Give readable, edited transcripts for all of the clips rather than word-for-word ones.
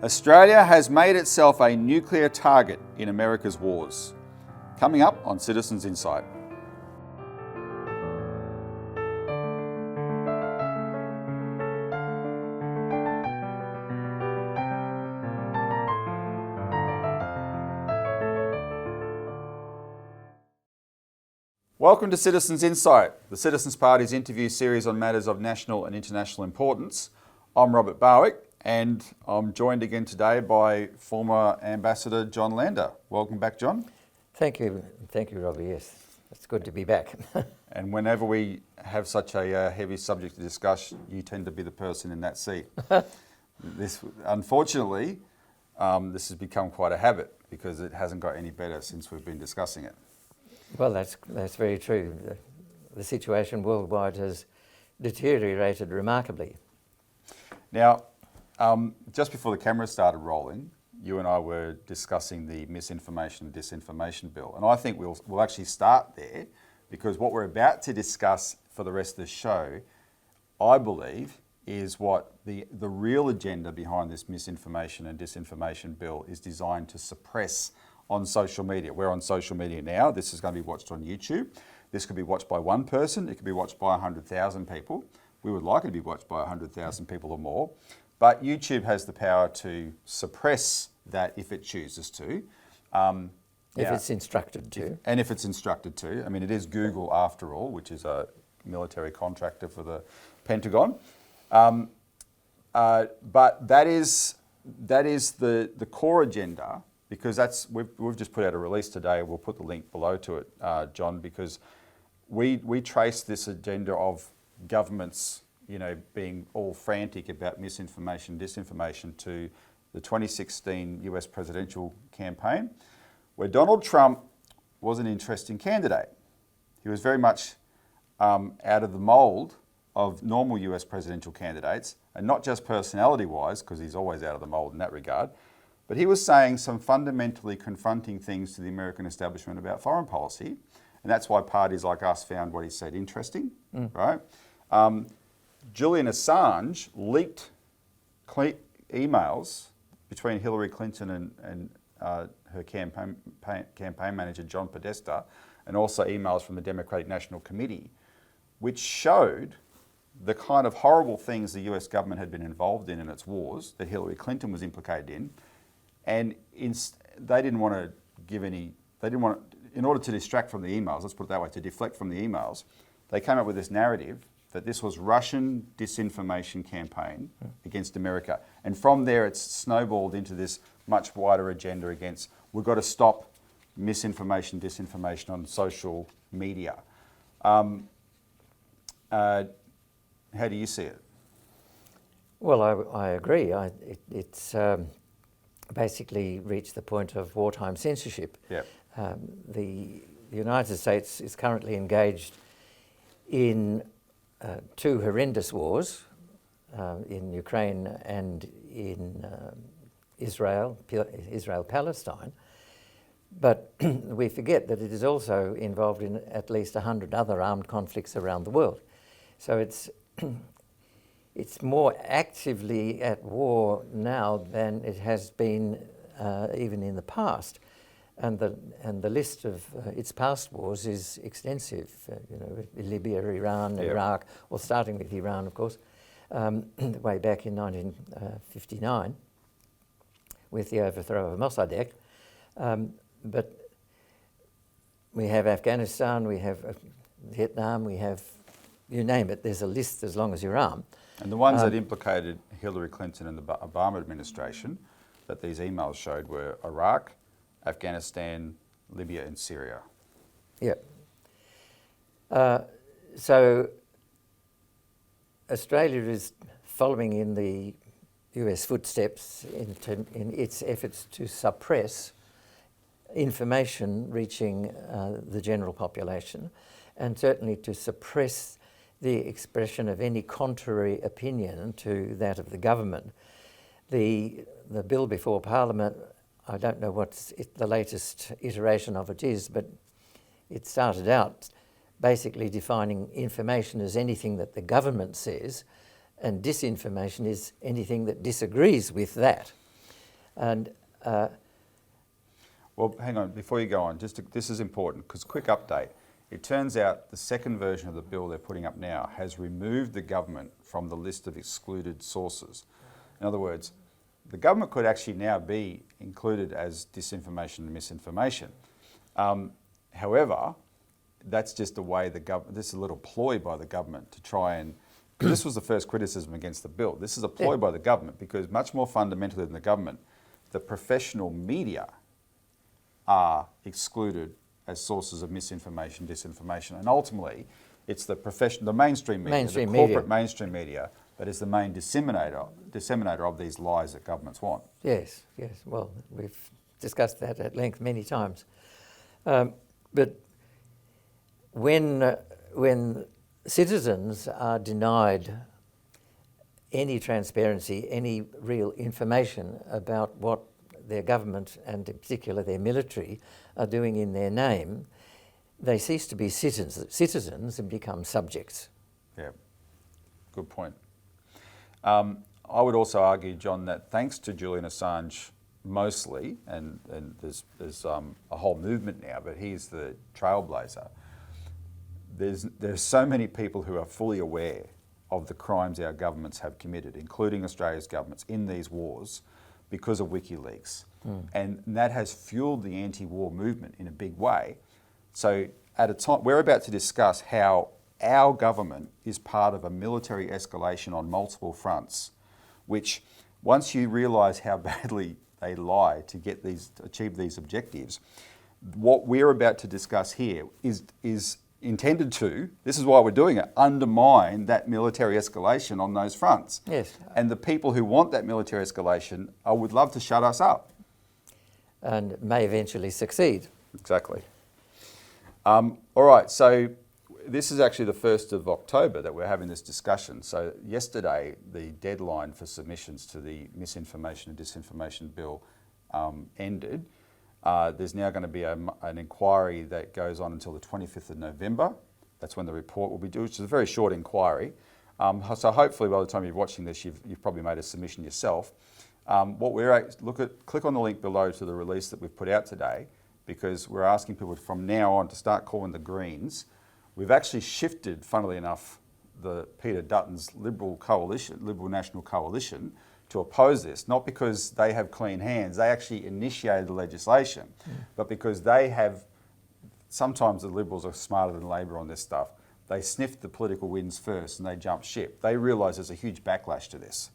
Australia has made itself a nuclear target in America's wars. Coming up on Citizens Insight. Welcome to Citizens Insight, the Citizens Party's interview series on matters of national and international importance. I'm Robert Barwick, and I'm joined again today by former Ambassador John Lander. Welcome back, John. Thank you, Robbie. Yes, it's good to be back. And whenever we have such a heavy subject to discuss, you tend to be the person in that seat. Unfortunately, this has become quite a habit because it hasn't got any better since we've been discussing it. Well, that's very true. The situation worldwide has deteriorated remarkably. Now, just before the camera started rolling, you and I were discussing the misinformation and disinformation bill. And I think we'll actually start there because what we're about to discuss for the rest of the show, I believe, is what the real agenda behind this misinformation and disinformation bill is designed to suppress on social media. We're on social media now. This is going to be watched on YouTube. This could be watched by one person. It could be watched by 100,000 people. We would like it to be watched by 100,000 people or more. But YouTube has the power to suppress that if it chooses to. If it's instructed to. And if it's instructed to. I mean, it is Google after all, which is a military contractor for the Pentagon. But that is the core agenda, because we've just put out a release today. We'll put the link below to it, John, because we trace this agenda of governments, being all frantic about misinformation, disinformation to the 2016 US presidential campaign, where Donald Trump was an interesting candidate. He was very much out of the mould of normal US presidential candidates, and not just personality-wise, because he's always out of the mould in that regard, but he was saying some fundamentally confronting things to the American establishment about foreign policy, and that's why parties like us found what he said interesting, right? Julian Assange leaked emails between Hillary Clinton and her campaign manager, John Podesta, and also emails from the Democratic National Committee, which showed the kind of horrible things the US government had been involved in its wars that Hillary Clinton was implicated in. And they didn't want to give any, in order to distract from the emails, let's put it that way, to deflect from the emails, they came up with this narrative that this was Russian disinformation campaign against America. And from there, it's snowballed into this much wider agenda against, we've got to stop misinformation, disinformation on social media. How do you see it? Well, I agree. It's basically reached the point of wartime censorship. Yep. The United States is currently engaged in two horrendous wars in Ukraine and in Israel-Palestine. But we forget that it is also involved in at least 100 other armed conflicts around the world. So it's more actively at war now than it has been even in the past. And the list of its past wars is extensive. Libya, Iran, Yep. Iraq, well, starting with Iran, of course, way back in 1959 with the overthrow of Mossadegh. But we have Afghanistan, we have Vietnam, we have, you name it, there's a list as long as your arm. And the ones that implicated Hillary Clinton and the Obama administration that these emails showed were Iraq, Afghanistan, Libya and Syria. Yeah. So Australia is following in the US footsteps in its efforts to suppress information reaching the general population, and certainly to suppress the expression of any contrary opinion to that of the government. The bill before Parliament, I don't know what the latest iteration of it is, but it started out basically defining information as anything that the government says, and disinformation is anything that disagrees with that. And Well, hang on, before you go on, this is important, because quick update. It turns out the second version of the bill they're putting up now has removed the government from the list of excluded sources. In other words, the government could actually now be included as disinformation and misinformation. However, that's just the way the government, this is a little ploy by the government to try and, this was the first criticism against the bill. This is a ploy by the government because much more fundamentally than the government, the professional media are excluded as sources of misinformation, disinformation, and ultimately it's the mainstream media, the corporate mainstream media that is the main disseminator of these lies that governments want. yes, yes. Well, we've discussed that at length many times. But when citizens are denied any transparency, any real information about what their government, and in particular their military, are doing in their name, they cease to be citizens and become subjects. Yeah, good point. I would also argue, John, that thanks to Julian Assange mostly, and there's a whole movement now, but he's the trailblazer, there's so many people who are fully aware of the crimes our governments have committed, including Australia's governments, in these wars because of WikiLeaks. And that has fueled the anti-war movement in a big way. So at a time, we're about to discuss how our government is part of a military escalation on multiple fronts, which once you realise how badly they lie to achieve these objectives, what we're about to discuss here is intended to, this is why we're doing it, undermine that military escalation on those fronts. Yes. And the people who want that military escalation would love to shut us up. And may eventually succeed. Exactly. All right, so this is actually the 1st of October that we're having this discussion. So yesterday, the deadline for submissions to the misinformation and disinformation bill ended. There's now going to be an inquiry that goes on until the 25th of November. That's when the report will be due, which is a very short inquiry. So hopefully by the time you're watching this, you've probably made a submission yourself. Click on the link below to the release that we've put out today, because we're asking people from now on to start calling the Greens. We've actually shifted, funnily enough, the Peter Dutton's Liberal National Coalition to oppose this, not because they have clean hands, they actually initiated the legislation, but because sometimes the Liberals are smarter than Labor on this stuff. They sniffed the political winds first and they jumped ship. They realise there's a huge backlash to this.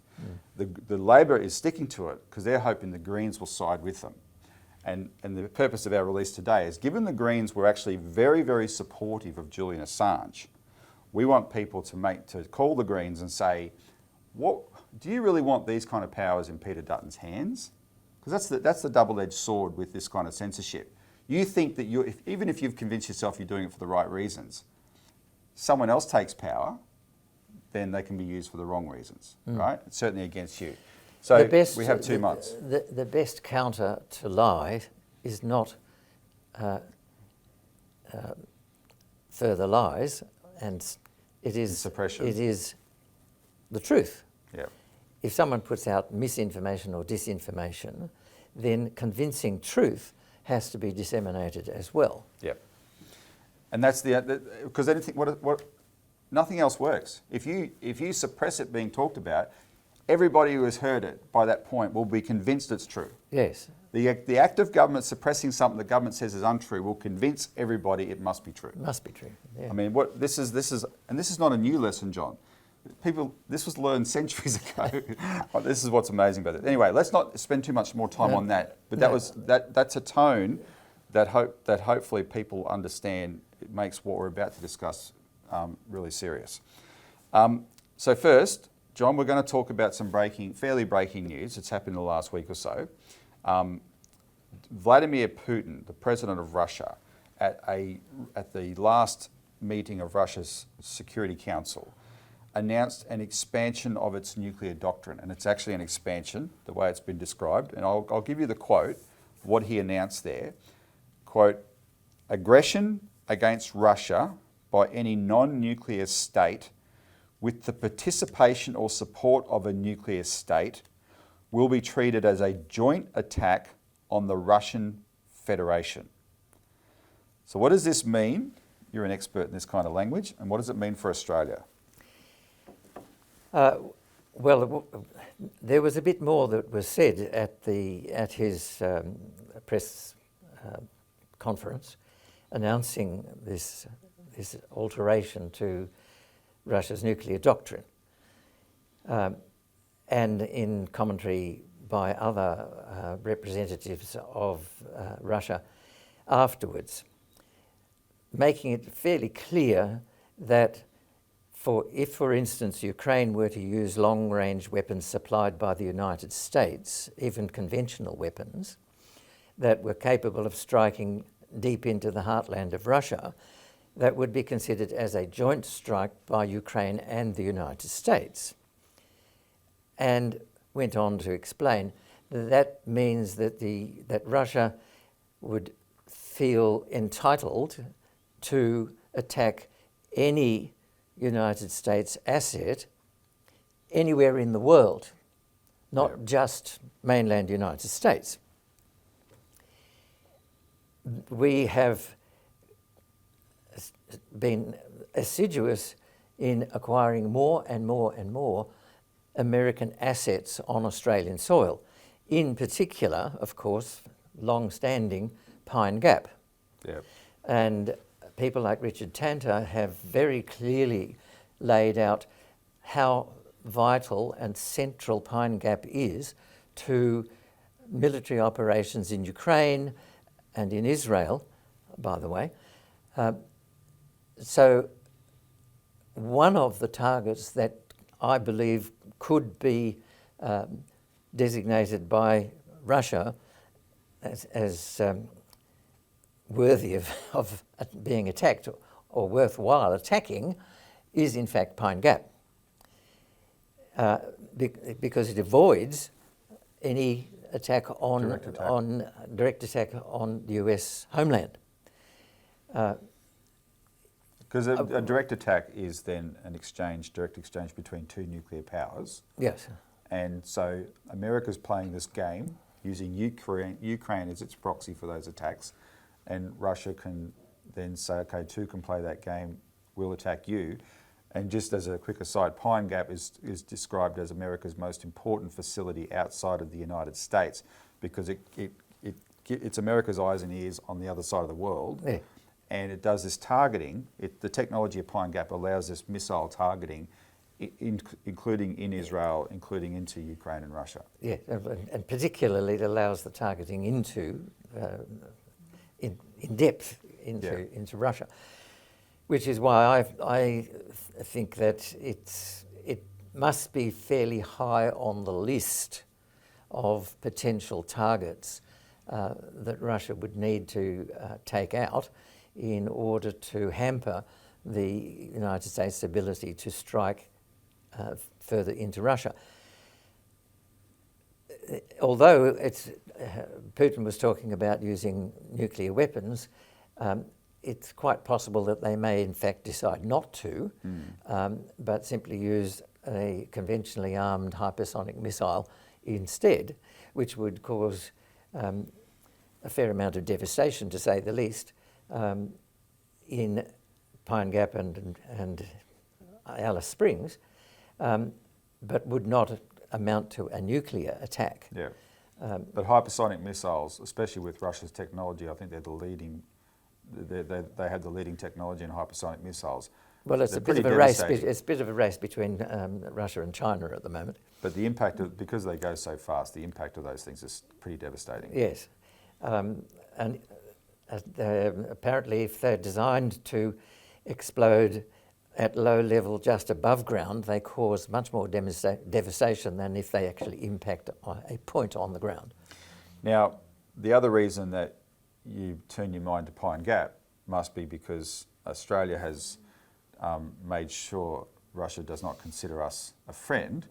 The Labor is sticking to it because they're hoping the Greens will side with them. And the purpose of our release today is, given the Greens were actually very, very supportive of Julian Assange, we want people to call the Greens and say, what do you really want these kind of powers in Peter Dutton's hands? Because that's the double-edged sword with this kind of censorship. You think that even if you've convinced yourself you're doing it for the right reasons, someone else takes power, then they can be used for the wrong reasons, right? It's certainly against you. So we have 2 months. The best counter to lie is not further lies, and it is suppression. It is the truth. Yeah. If someone puts out misinformation or disinformation, then convincing truth has to be disseminated as well. Yeah. And that's because anything, nothing else works. If you suppress it being talked about, everybody who has heard it by that point will be convinced it's true. Yes. The act of government suppressing something the government says is untrue will convince everybody it must be true. It must be true. Yeah. I mean, this is not a new lesson, John. This was learned centuries ago. This is what's amazing about it. Anyway, let's not spend too much more time on that. But that's a tone that hopefully people understand. It makes what we're about to discuss really serious. So first, John, we're going to talk about some fairly breaking news that's happened in the last week or so. Vladimir Putin, the president of Russia, at the last meeting of Russia's Security Council, announced an expansion of its nuclear doctrine. And it's actually an expansion, the way it's been described. And I'll give you the quote, what he announced there. Quote, "Aggression against Russia by any non-nuclear state with the participation or support of a nuclear state will be treated as a joint attack on the Russian Federation. So what does this mean? You're an expert in this kind of language. And what does it mean for Australia? Well, there was a bit more that was said at his press conference announcing this alteration to Russia's nuclear doctrine, and in commentary by other representatives of Russia afterwards, making it fairly clear that if, for instance, Ukraine were to use long-range weapons supplied by the United States, even conventional weapons, that were capable of striking deep into the heartland of Russia, that would be considered as a joint strike by Ukraine and the United States. And went on to explain that means that that Russia would feel entitled to attack any United States asset anywhere in the world, not just mainland United States. We have been assiduous in acquiring more and more and more American assets on Australian soil. In particular, of course, long-standing Pine Gap. Yep. And people like Richard Tanter have very clearly laid out how vital and central Pine Gap is to military operations in Ukraine and in Israel, by the way. So one of the targets that I believe could be designated by Russia as worthy of being attacked or worthwhile attacking is in fact Pine Gap, because it avoids any attack direct attack on the US homeland. Because a direct attack is then direct exchange between two nuclear powers. Yes. And so America's playing this game using Ukraine as its proxy for those attacks, and Russia can then say, okay, two can play that game, we'll attack you. And just as a quick aside, Pine Gap is described as America's most important facility outside of the United States, because it's America's eyes and ears on the other side of the world. Yeah. And it does this targeting. The technology of Pine Gap allows this missile targeting, including in Israel, including into Ukraine and Russia. Yeah, and particularly it allows the targeting into in depth into Russia, which is why I think that it must be fairly high on the list of potential targets that Russia would need to take out in order to hamper the United States' ability to strike further into Russia. Although Putin was talking about using nuclear weapons, it's quite possible that they may in fact decide not to, but simply use a conventionally armed hypersonic missile instead, which would cause a fair amount of devastation, to say the least, in Pine Gap and Alice Springs, but would not amount to a nuclear attack. Yeah. But hypersonic missiles, especially with Russia's technology, I think they're the leading. They have the leading technology in hypersonic missiles. Well, it's a bit of a race. It's a bit of a race between Russia and China at the moment. But the impact because they go so fast, the impact of those things is pretty devastating. Yes, and apparently, if they're designed to explode at low level just above ground, they cause much more devastation than if they actually impact a point on the ground. Now, the other reason that you turn your mind to Pine Gap must be because Australia has made sure Russia does not consider us a friend.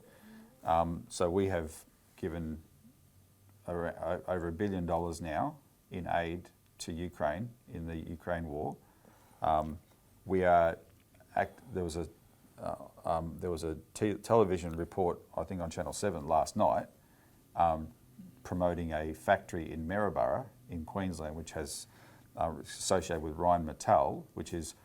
So we have given over $1 billion now in aid to Ukraine in the Ukraine war. There was a television report, I think on Channel 7 last night, promoting a factory in Maryborough in Queensland, which has associated with Rheinmetall, which is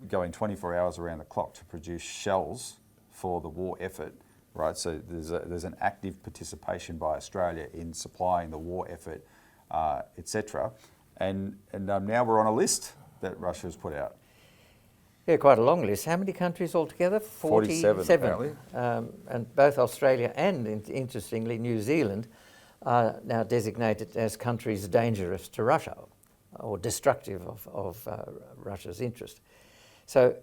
going 24 hours around the clock to produce shells for the war effort, right? So there's an active participation by Australia in supplying the war effort, etc. And now we're on a list that Russia has put out. Yeah, quite a long list. How many countries altogether? 47 apparently. And both Australia and, interestingly, New Zealand are now designated as countries dangerous to Russia or destructive of Russia's interest. So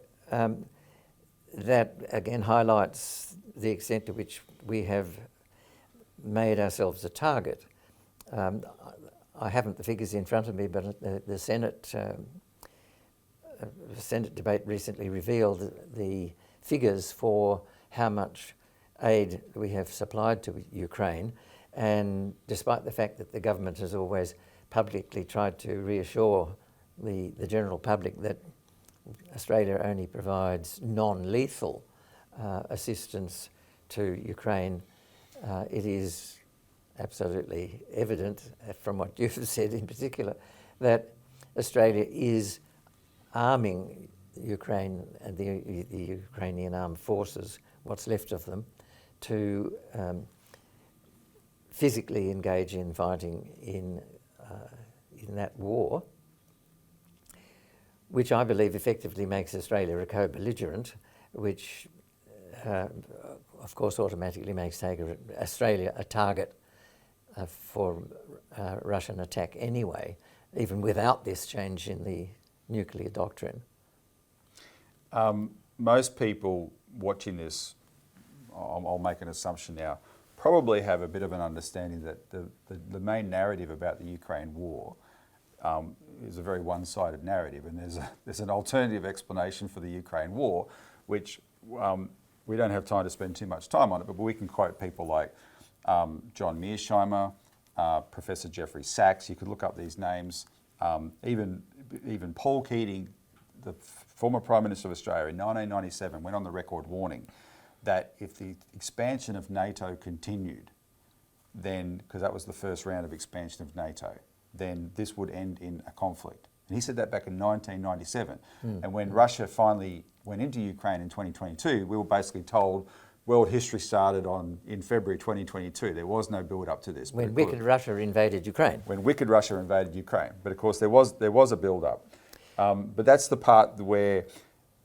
that, again, highlights the extent to which we have made ourselves a target. I haven't the figures in front of me, but the Senate debate recently revealed the figures for how much aid we have supplied to Ukraine, and despite the fact that the government has always publicly tried to reassure the general public that Australia only provides non-lethal assistance to Ukraine, it is absolutely evident from what you've said in particular that Australia is arming Ukraine and the Ukrainian armed forces, what's left of them, to physically engage in fighting in that war, which I believe effectively makes Australia a co-belligerent, which of course automatically makes Australia a target for Russian attack anyway, even without this change in the nuclear doctrine. Most people watching this, I'll make an assumption now, probably have a bit of an understanding that the main narrative about the Ukraine war is a very one-sided narrative, and there's an alternative explanation for the Ukraine war, which we don't have time to spend too much time on it, but we can quote people like John Mearsheimer, Professor Jeffrey Sachs. You could look up these names. Even Paul Keating, the former Prime Minister of Australia, in 1997 went on the record warning that if the expansion of NATO continued, then, because that was the first round of expansion of NATO, then this would end in a conflict. And he said that back in 1997. And when Russia finally went into Ukraine in 2022, we were basically told world history started in February 2022. There was no build up to this. When wicked Russia invaded Ukraine. When wicked Russia invaded Ukraine. But of course there was a build up. But that's the part where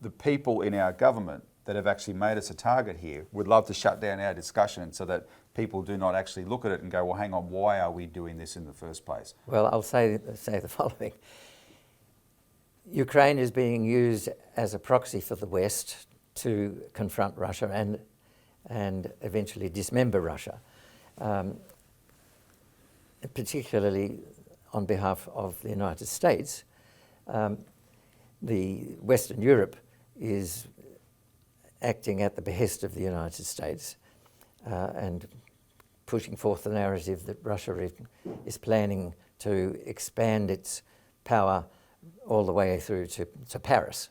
the people in our government that have actually made us a target here would love to shut down our discussion so that people do not actually look at it and go, well, hang on, why are we doing this in the first place? Well, I'll say the following. Ukraine is being used as a proxy for the West to confront Russia and eventually dismember Russia, particularly on behalf of the United States. The Western Europe is acting at the behest of the United States and pushing forth the narrative that Russia is planning to expand its power all the way through to Paris.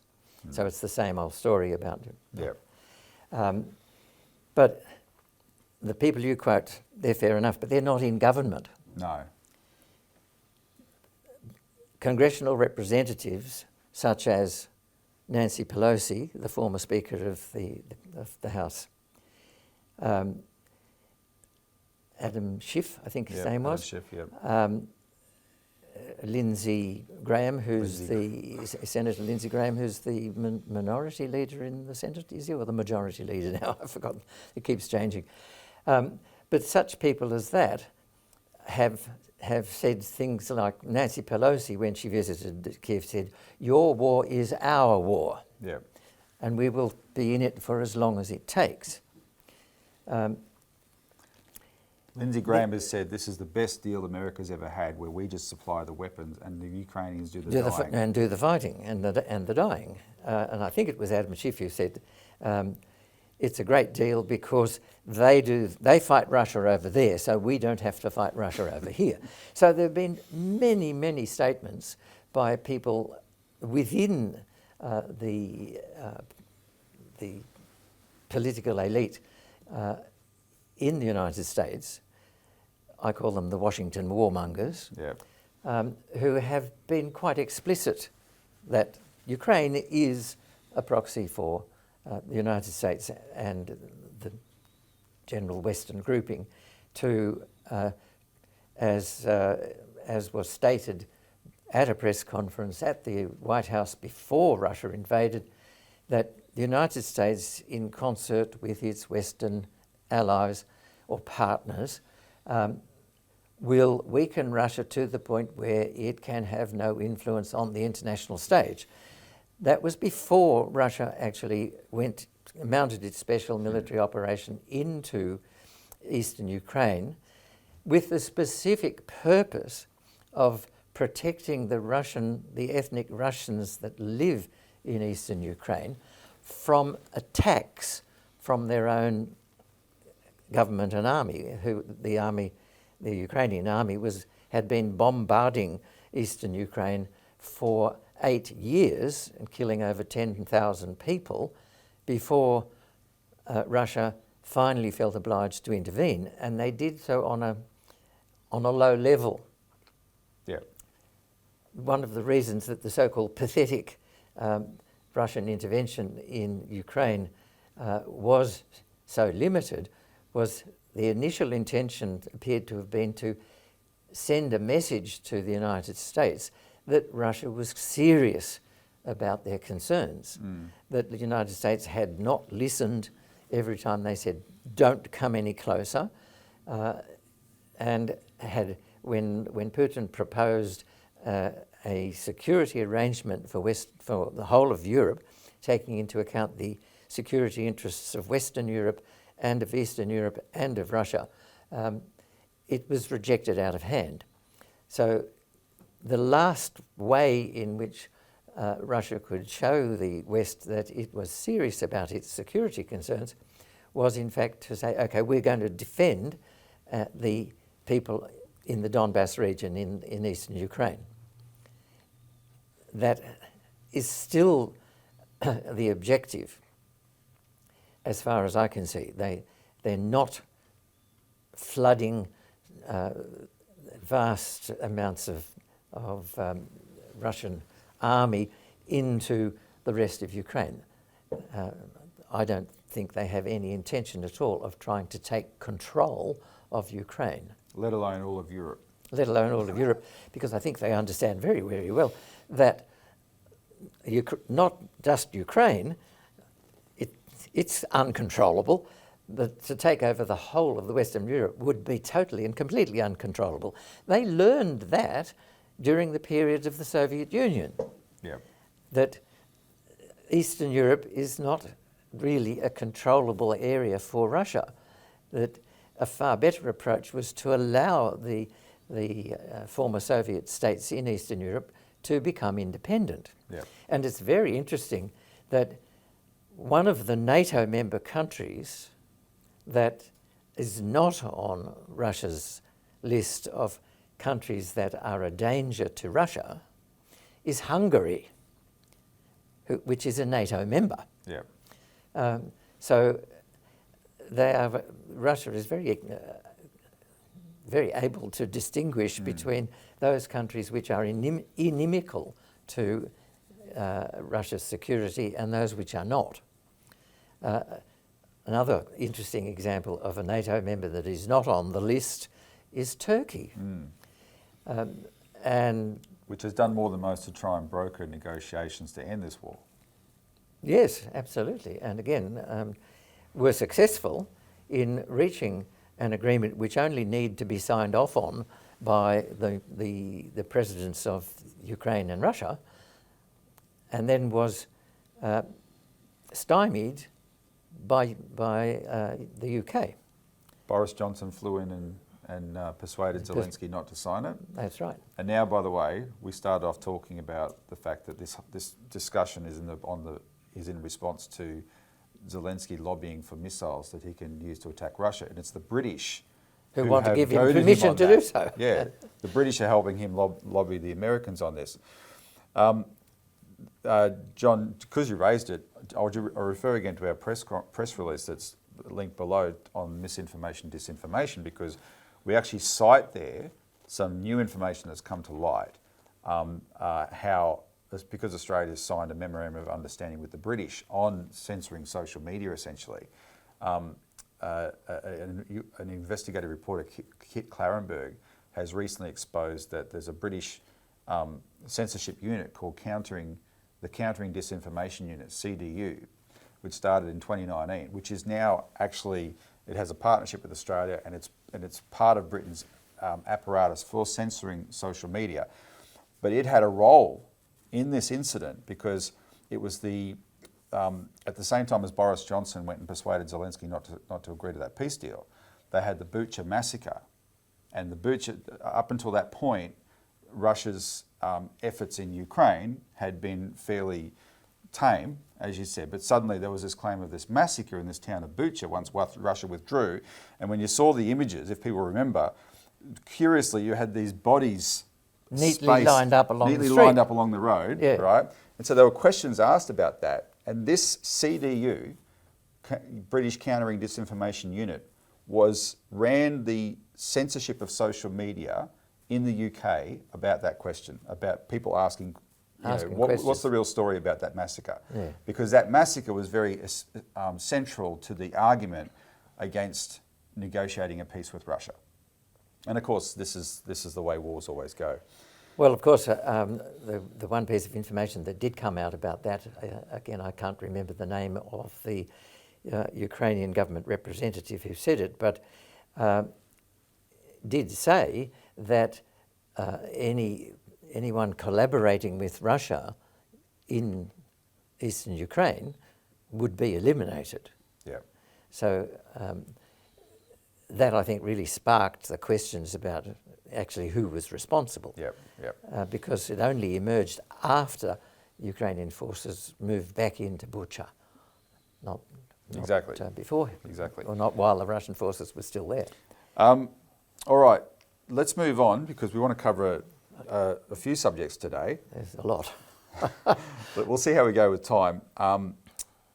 So it's the same old story about it. Yeah. But the people you quote, they're fair enough, but they're not in government. No. Congressional representatives such as Nancy Pelosi, the former Speaker of the House, Adam Schiff, I think his name was. Adam Schiff, yeah. Lindsey Graham, Senator Lindsey Graham, who's the minority leader in the Senate, is he, or the majority leader now? I've forgotten. It keeps changing. But such people as that have said things like Nancy Pelosi, when she visited Kiev, said, "Your war is our war, Yeah. and we will be in it for as long as it takes." Lindsey Graham has said this is the best deal America's ever had, where we just supply the weapons and the Ukrainians do the dying. And do the fighting and the dying. And I think it was Adam Schiff who said it's a great deal because they fight Russia over there, so we don't have to fight Russia over here. So there have been many, many statements by people within the political elite in the United States I call them the Washington warmongers, who have been quite explicit that Ukraine is a proxy for the United States and the general Western grouping to, as was stated at a press conference at the White House before Russia invaded, that the United States, in concert with its Western allies or partners, will weaken Russia to the point where it can have no influence on the international stage. That was before Russia actually mounted its special military operation into eastern Ukraine with the specific purpose of protecting the ethnic Russians that live in eastern Ukraine from attacks from their own government and army, the Ukrainian army had been bombarding eastern Ukraine for 8 years and killing over 10,000 people before Russia finally felt obliged to intervene, and they did so on a low level. Yeah. One of the reasons that the so-called pathetic Russian intervention in Ukraine was so limited was the initial intention appeared to have been to send a message to the United States that Russia was serious about their concerns, that the United States had not listened every time they said, don't come any closer, and when Putin proposed a security arrangement for the whole of Europe, taking into account the security interests of Western Europe and of Eastern Europe and of Russia, it was rejected out of hand. So the last way in which Russia could show the West that it was serious about its security concerns was in fact to say, okay, we're going to defend the people in the Donbass region in eastern Ukraine. That is still the objective, as far as I can see. They're not flooding vast amounts of Russian army into the rest of Ukraine. I don't think they have any intention at all of trying to take control of Ukraine. Let alone all of Europe. Let alone all of Europe, because I think they understand very, very well that not just Ukraine, it's uncontrollable, but to take over the whole of the Western Europe would be totally and completely uncontrollable. They learned that during the period of the Soviet Union, that Eastern Europe is not really a controllable area for Russia, that a far better approach was to allow the former Soviet states in Eastern Europe to become independent. And it's very interesting that one of the NATO member countries that is not on Russia's list of countries that are a danger to Russia is Hungary, which is a NATO member. So Russia is very able to distinguish between those countries which are inimical to Russia's security and those which are not. Another interesting example of a NATO member that is not on the list is Turkey. And which has done more than most to try and broker negotiations to end this war. Yes, absolutely. And again, were successful in reaching an agreement which only need to be signed off on by the presidents of Ukraine and Russia, and then was stymied by the UK. Boris Johnson flew in and persuaded Zelensky not to sign it. That's right. And now, by the way, we started off talking about the fact that this discussion is in response to Zelensky lobbying for missiles that he can use to attack Russia, and it's the British who want to give him goaded permission on to that. do so. Yeah, the British are helping him lobby the Americans on this. John, because you raised it, I'll refer again to our press release that's linked below on misinformation, disinformation, because we actually cite there some new information that's come to light, how, because Australia has signed a memorandum of understanding with the British on censoring social media, essentially. An investigative reporter, Kit Clarenberg, has recently exposed that there's a British censorship unit called the Countering Disinformation Unit, CDU, which started in 2019, which is now actually, it has a partnership with Australia, and it's part of Britain's apparatus for censoring social media. But it had a role in this incident because it was at the same time as Boris Johnson went and persuaded Zelensky not to agree to that peace deal, they had the Bucha massacre. And the Bucha, up until that point, Russia's efforts in Ukraine had been fairly tame, as you said, but suddenly there was this claim of this massacre in this town of Bucha once Russia withdrew. And when you saw the images, if people remember, curiously you had these bodies neatly lined up along the street. lined up along the road, yeah. right? And so there were questions asked about that. And this CDU, British Countering Disinformation Unit, ran the censorship of social media in the UK about that question, about people asking what's the real story about that massacre? Yeah. Because that massacre was very central to the argument against negotiating a peace with Russia. And of course, this is the way wars always go. Well, of course, the one piece of information that did come out about that, again, I can't remember the name of the Ukrainian government representative who said it, but did say that anyone collaborating with Russia in eastern Ukraine would be eliminated. Yeah. So that, I think, really sparked the questions about actually who was responsible. Yep. Yep. Because it only emerged after Ukrainian forces moved back into Bucha, not Exactly. Before. Exactly. Or not while the Russian forces were still there. All right, let's move on because we want to cover a few subjects today. There's a lot. But we'll see how we go with time.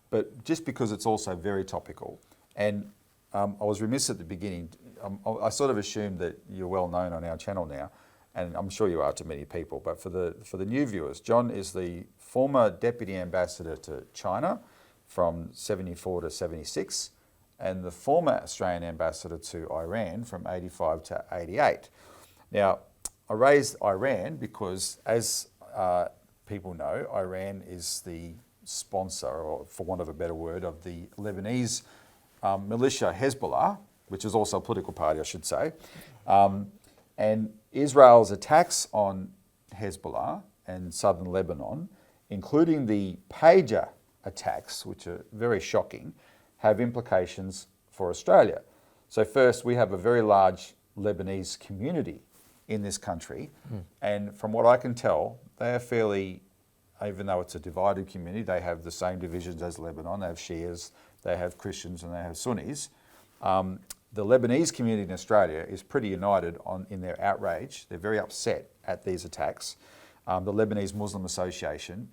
But just because it's also very topical, and I was remiss at the beginning, I sort of assumed that you're well known on our channel now, and I'm sure you are to many people, but for the new viewers, John is the former Deputy Ambassador to China from 74 to 76, and the former Australian Ambassador to Iran from 85 to 88. Now, I raised Iran because, as people know, Iran is the sponsor, or for want of a better word, of the Lebanese militia Hezbollah, which is also a political party, I should say. And Israel's attacks on Hezbollah and southern Lebanon, including the pager attacks, which are very shocking, have implications for Australia. So first, we have a very large Lebanese community in this country, and from what I can tell, they are fairly, even though it's a divided community, they have the same divisions as Lebanon. They have Shias, they have Christians, and they have Sunnis. The Lebanese community in Australia is pretty united in their outrage. They're very upset at these attacks. The Lebanese Muslim Association,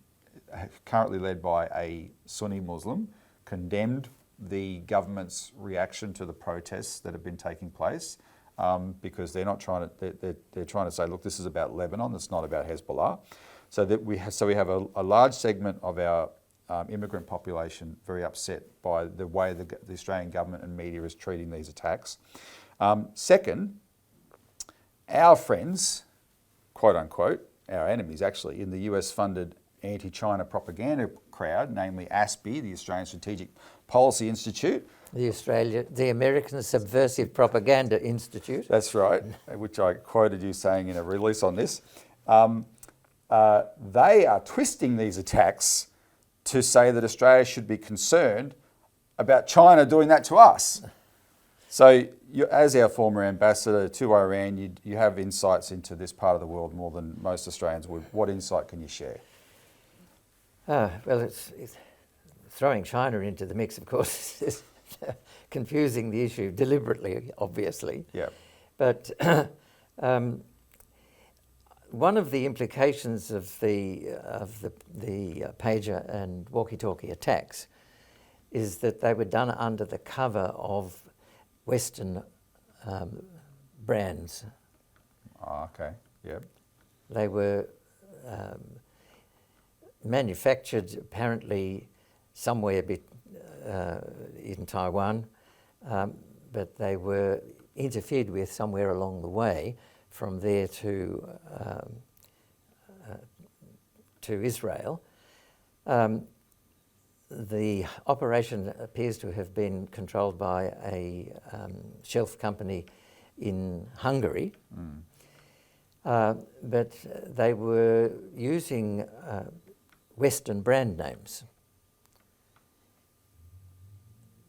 currently led by a Sunni Muslim, condemned the government's reaction to the protests that have been taking place because they're trying to say, look, this is about Lebanon, it's not about Hezbollah. So we have a large segment of our immigrant population very upset by the way the Australian government and media is treating these attacks. Second, our friends, quote unquote, our enemies actually, in the US-funded anti-China propaganda crowd, namely ASPI, the Australian Strategic Policy Institute. The American Subversive Propaganda Institute. That's right, which I quoted you saying in a release on this. They are twisting these attacks to say that Australia should be concerned about China doing that to us. So as our former ambassador to Iran, you have insights into this part of the world more than most Australians would. What insight can you share? Well, it's throwing China into the mix, of course, is confusing the issue deliberately, obviously. Yeah. But one of the implications of the pager and walkie-talkie attacks is that they were done under the cover of Western brands. Oh, okay. Yep. They were manufactured apparently somewhere in Taiwan, but they were interfered with somewhere along the way from there to Israel. The operation appears to have been controlled by a shelf company in Hungary, but they were using Western brand names.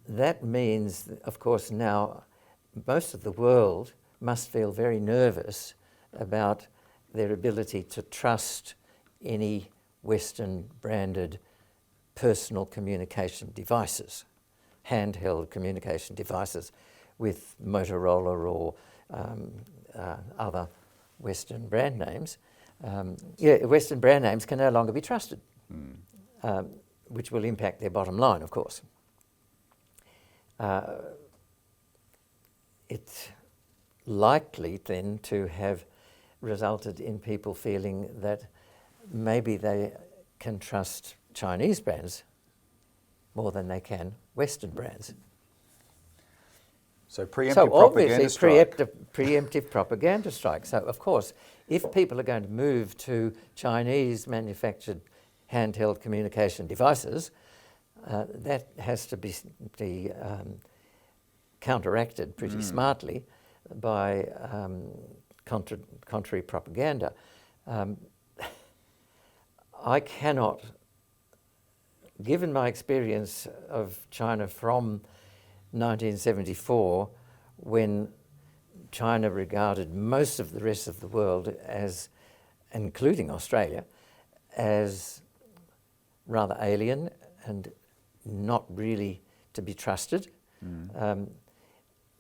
That means, of course, now most of the world must feel very nervous about their ability to trust any Western branded personal communication devices, handheld communication devices with Motorola or other Western brand names. Western brand names can no longer be trusted, which will impact their bottom line, of course. It's likely then to have resulted in people feeling that maybe they can trust Chinese brands more than they can Western brands. So preemptive propaganda strike. Preemptive propaganda strike. So, of course, if people are going to move to Chinese manufactured handheld communication devices, that has to be counteracted pretty smartly by contrary propaganda. I cannot, given my experience of China from 1974, when China regarded most of the rest of the world as, including Australia, as rather alien and not really to be trusted.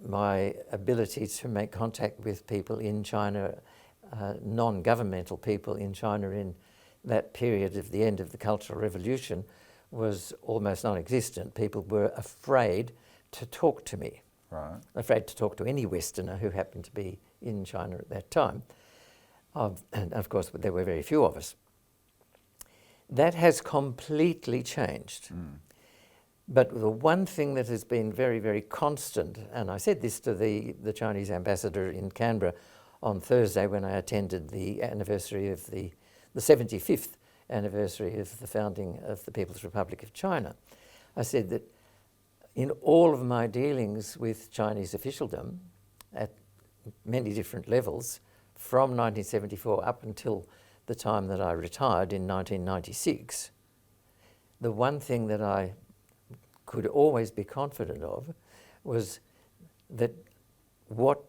My ability to make contact with people in China, non-governmental people in China in that period of the end of the Cultural Revolution, was almost non-existent. People were afraid to talk to me, afraid to talk to any Westerner who happened to be in China at that time. And of course, there were very few of us. That has completely changed. But the one thing that has been very, very constant, and I said this to the Chinese ambassador in Canberra on Thursday when I attended the anniversary of the 75th anniversary of the founding of the People's Republic of China. I said that in all of my dealings with Chinese officialdom at many different levels, from 1974 up until the time that I retired in 1996, the one thing that I could always be confident of was that what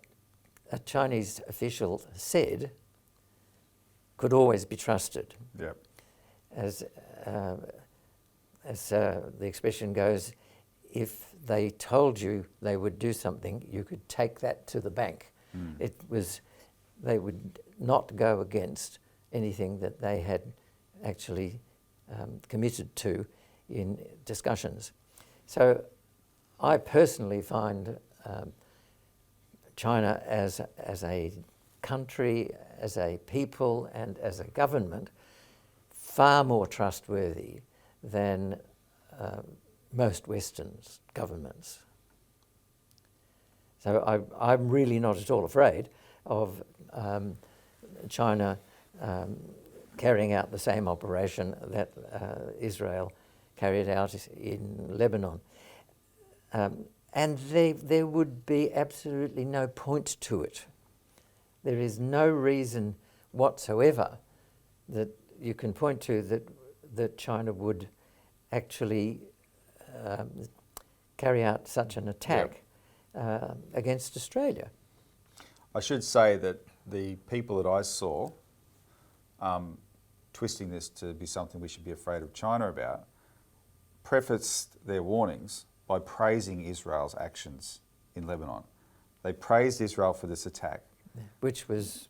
a Chinese official said could always be trusted. Yep. As the expression goes, if they told you they would do something, you could take that to the bank. They would not go against anything that they had actually committed to in discussions. So I personally find China as a country, as a people and as a government far more trustworthy than most Western governments. So I'm really not at all afraid of China carrying out the same operation that Israel carried out in Lebanon. And there would be absolutely no point to it. There is no reason whatsoever that you can point to that China would actually carry out such an attack against Australia. I should say that the people that I saw twisting this to be something we should be afraid of China about prefaced their warnings by praising Israel's actions in Lebanon. They praised Israel for this attack, which was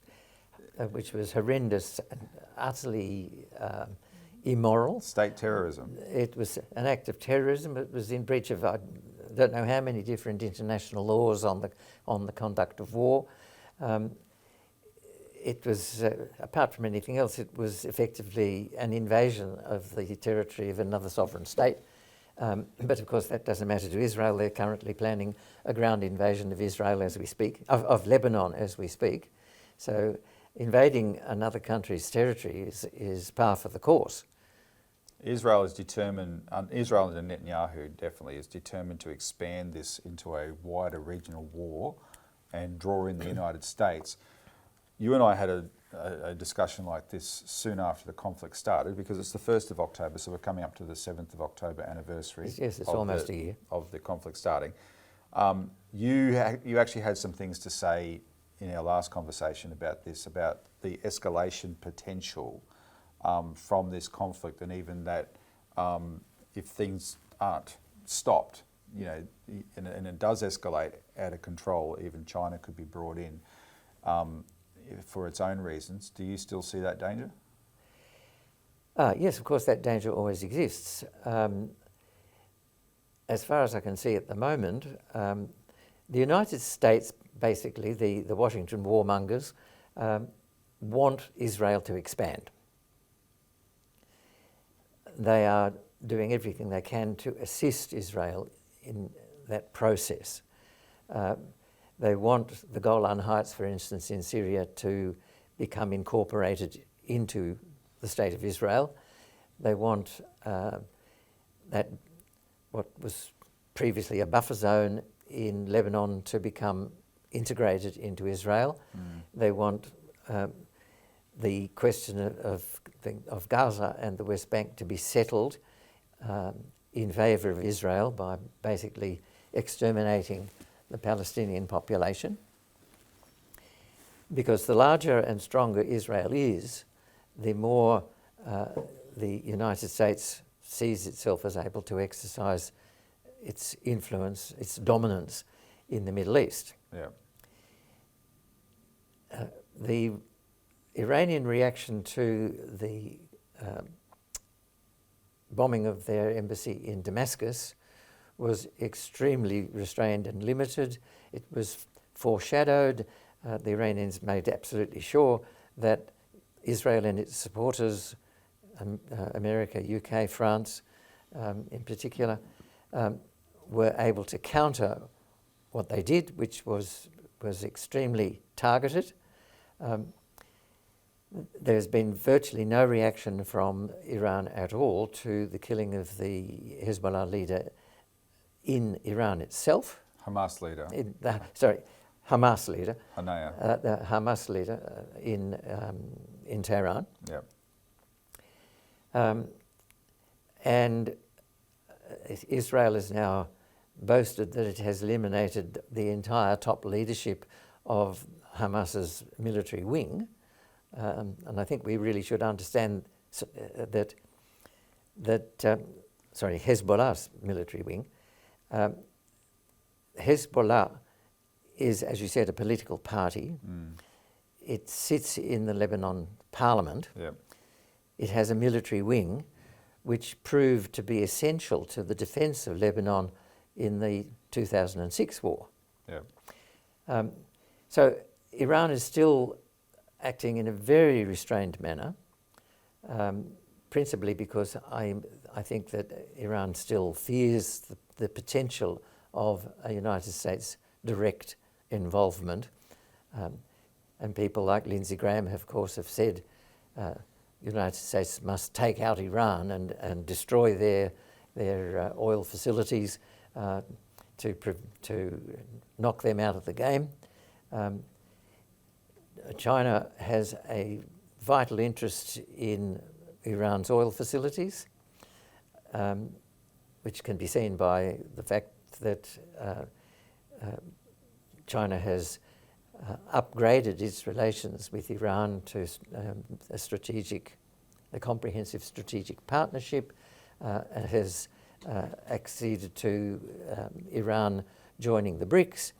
horrendous, and utterly immoral. State terrorism. It was an act of terrorism. It was in breach of I don't know how many different international laws on the conduct of war. it was, apart from anything else, it was effectively an invasion of the territory of another sovereign state. But of course that doesn't matter to Israel. They're currently planning a ground invasion of Israel as we speak, of Lebanon as we speak. So invading another country's territory is par for the course. Israel is determined, Israel and Netanyahu definitely is determined to expand this into a wider regional war and draw in the United States. You and I had a discussion like this soon after the conflict started, because it's the 1st of October, so we're coming up to the 7th of October anniversary. Yes, it's almost a year. Of the conflict starting. You actually had some things to say in our last conversation about this, about the escalation potential from this conflict, and even that if things aren't stopped, you know, and it does escalate out of control, even China could be brought in for its own reasons. Do you still see that danger? Yes, of course, that danger always exists. As far as I can see at the moment, the United States, basically the Washington warmongers, want Israel to expand. They are doing everything they can to assist Israel in that process. They want the Golan Heights, for instance, in Syria to become incorporated into the State of Israel. They want that what was previously a buffer zone in Lebanon to become integrated into Israel. They want the question of Gaza and the West Bank to be settled in favour of Israel by basically exterminating the Palestinian population. Because the larger and stronger Israel is, the more the United States sees itself as able to exercise its influence, its dominance in the Middle East. Yeah. The Iranian reaction to the bombing of their embassy in Damascus was extremely restrained and limited. It was foreshadowed. The Iranians made absolutely sure that Israel and its supporters, America, UK, France in particular, were able to counter what they did, which was extremely targeted. There's been virtually no reaction from Iran at all to the killing of the Hezbollah leader in Iran itself. Hamas leader. Hamas leader. Hanaya. The Hamas leader in Tehran. Yeah. And Israel has now boasted that it has eliminated the entire top leadership of Hamas's military wing. And I think we really should understand that Hezbollah's military wing. Hezbollah is, as you said, a political party. It sits in the Lebanon parliament. Yeah. It has a military wing which proved to be essential to the defence of Lebanon in the 2006 war. Yeah. So Iran is still acting in a very restrained manner, principally because I think that Iran still fears the potential of a United States direct involvement. And people like Lindsey Graham, of course, have said the United States must take out Iran and destroy their oil facilities to knock them out of the game. China has a vital interest in Iran's oil facilities, which can be seen by the fact that China has upgraded its relations with Iran to a comprehensive strategic partnership, and has acceded to Iran joining the BRICS,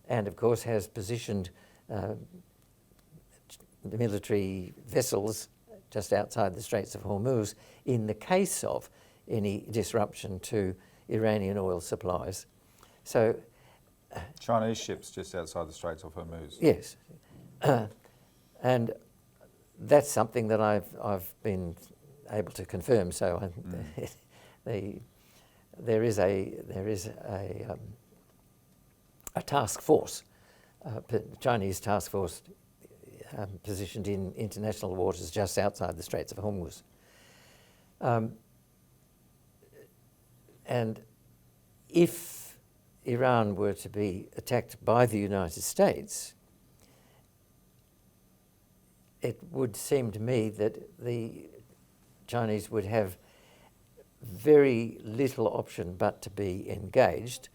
and of course has positioned the military vessels just outside the Straits of Hormuz in the case of any disruption to Iranian oil supplies. So Chinese ships just outside the Straits of Hormuz. yes, And that's something that I've been able to confirm. So there is a task force, Chinese task force, positioned in international waters just outside the Straits of Hormuz. And if Iran were to be attacked by the United States, it would seem to me that the Chinese would have very little option but to be engaged.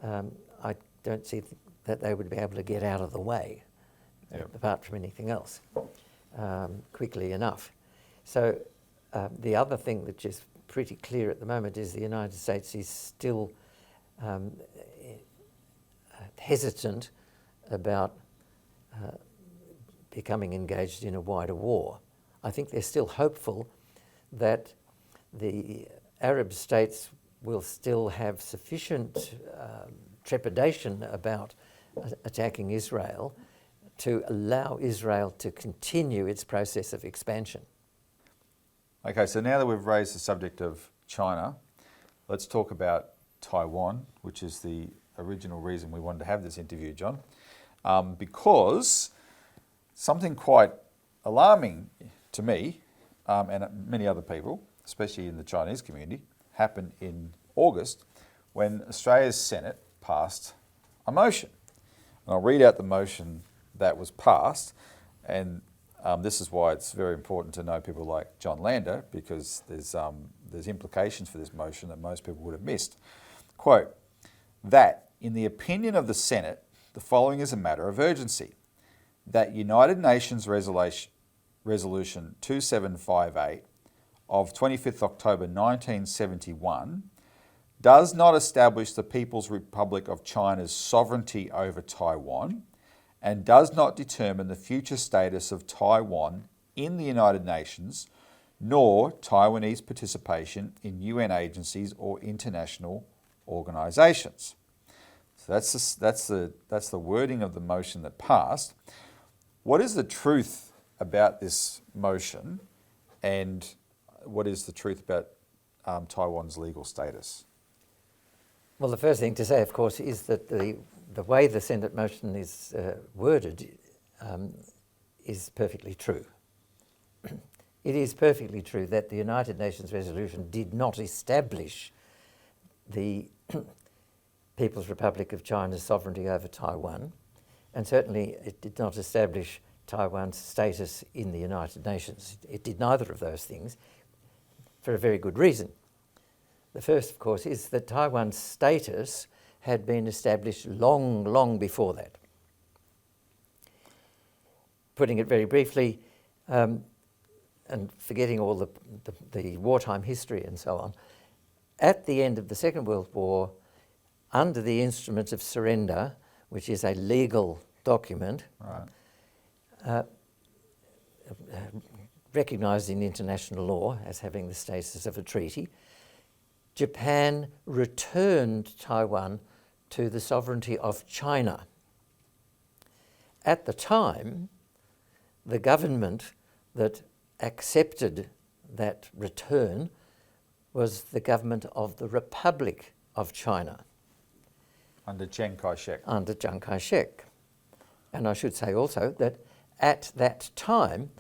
I don't see that they would be able to get out of the way, apart from anything else, quickly enough. So the other thing which is pretty clear at the moment is the United States is still hesitant about becoming engaged in a wider war. I think they're still hopeful that the Arab states will still have sufficient trepidation about attacking Israel to allow Israel to continue its process of expansion. Okay, so now that we've raised the subject of China, let's talk about Taiwan, which is the original reason we wanted to have this interview, John, because something quite alarming to me and many other people, especially in the Chinese community, happened in August when Australia's Senate passed a motion. And I'll read out the motion that was passed, and this is why it's very important to know people like John Lander, because there's implications for this motion that most people would have missed. Quote, that in the opinion of the Senate, the following is a matter of urgency. That United Nations Resolution 2758 of 25th October 1971 does not establish the People's Republic of China's sovereignty over Taiwan and does not determine the future status of Taiwan in the United Nations, nor Taiwanese participation in UN agencies or international organisations. So that's the wording of the motion that passed. What is the truth about this motion, and what is the truth about Taiwan's legal status? Well, the first thing to say, of course, is that the way the Senate motion is worded is perfectly true. It is perfectly true that the United Nations resolution did not establish the People's Republic of China's sovereignty over Taiwan, and certainly it did not establish Taiwan's status in the United Nations. It did neither of those things for a very good reason. The first, of course, is that Taiwan's status had been established long, long before that. Putting it very briefly, and forgetting all the wartime history and so on, at the end of the Second World War, under the Instrument of Surrender, which is a legal document, recognised in international law as having the status of a treaty, Japan returned Taiwan to the sovereignty of China. At the time, the government that accepted that return was the government of the Republic of China. Under Chiang Kai-shek. Under Chiang Kai-shek. And I should say also that at that time,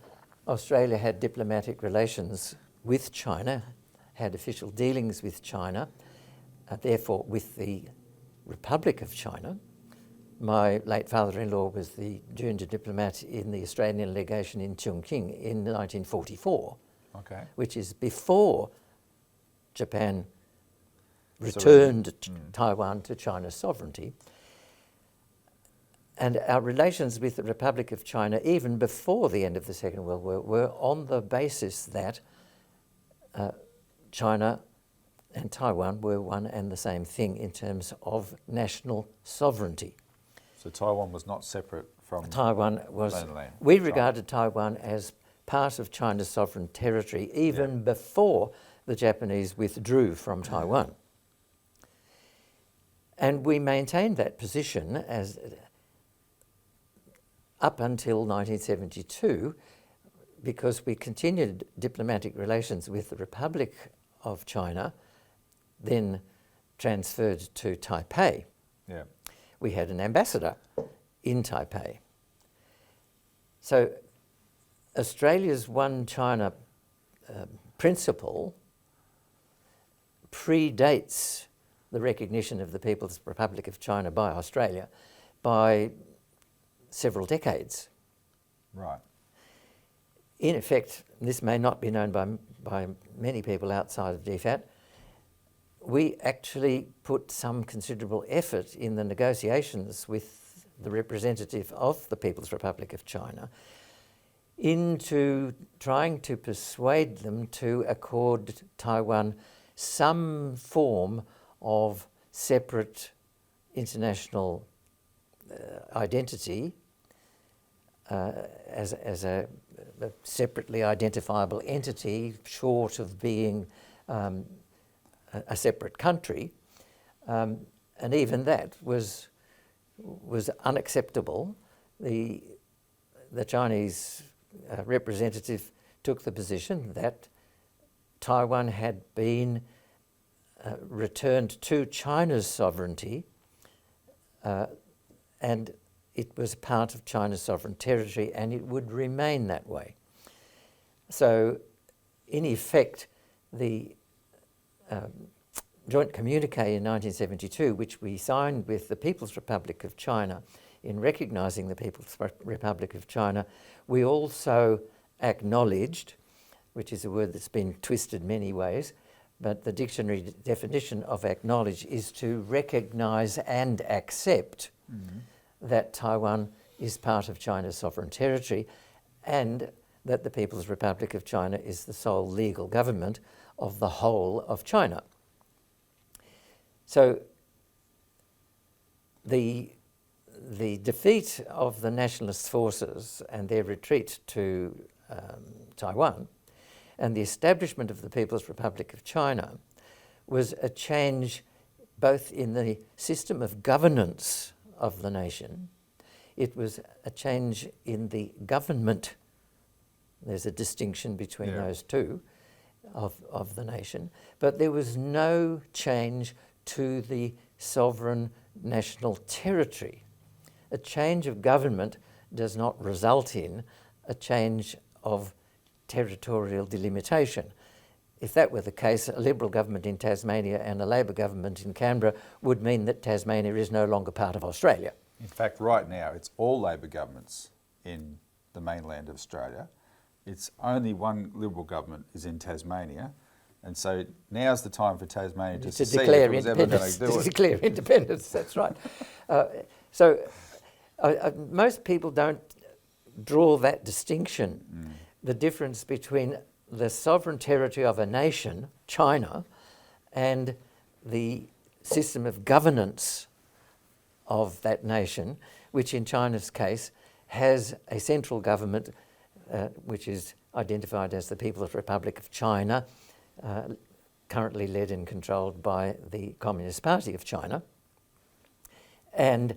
Australia had diplomatic relations with China, had official dealings with China, therefore with the Republic of China. My late father-in-law was the junior diplomat in the Australian legation in Chongqing in 1944, which is before Japan returned Taiwan to China's sovereignty. And our relations with the Republic of China, even before the end of the Second World War, were on the basis that China and Taiwan were one and the same thing in terms of national sovereignty. So Taiwan was not separate from Taiwan was. mainland We China. regarded Taiwan as part of China's sovereign territory even before the Japanese withdrew from Taiwan. And we maintained that position as up until 1972, because we continued diplomatic relations with the Republic of China, then transferred to Taipei. Yeah. We had an ambassador in Taipei. So Australia's One China principle predates the recognition of the People's Republic of China by Australia by several decades. Right. In effect, this may not be known by many people outside of DFAT, we actually put some considerable effort in the negotiations with the representative of the People's Republic of China into trying to persuade them to accord Taiwan some form of separate international identity as a separately identifiable entity, short of being a separate country, and even that was unacceptable. The Chinese representative took the position that Taiwan had been returned to China's sovereignty, and it was part of China's sovereign territory, and it would remain that way. So, in effect, the joint communique in 1972, which we signed with the People's Republic of China in recognising the People's Republic of China, we also acknowledged, which is a word that's been twisted many ways, but the dictionary definition of acknowledge is to recognise and accept that Taiwan is part of China's sovereign territory and that the People's Republic of China is the sole legal government of the whole of China. So the defeat of the nationalist forces and their retreat to Taiwan and the establishment of the People's Republic of China was a change both in the system of governance of the nation. It was a change in the government. There's a distinction between those two of the nation, but there was no change to the sovereign national territory. A change of government does not result in a change of territorial delimitation. If that were the case, a Liberal government in Tasmania and a Labor government in Canberra would mean that Tasmania is no longer part of Australia. In fact, right now, it's all Labor governments in the mainland of Australia. It's only one Liberal government is in Tasmania. And so now's the time for Tasmania to see if it was ever going to do it. To declare independence, that's right. Most people don't draw that distinction, the difference between the sovereign territory of a nation, China, and the system of governance of that nation, which in China's case has a central government which is identified as the People's Republic of China, currently led and controlled by the Communist Party of China, and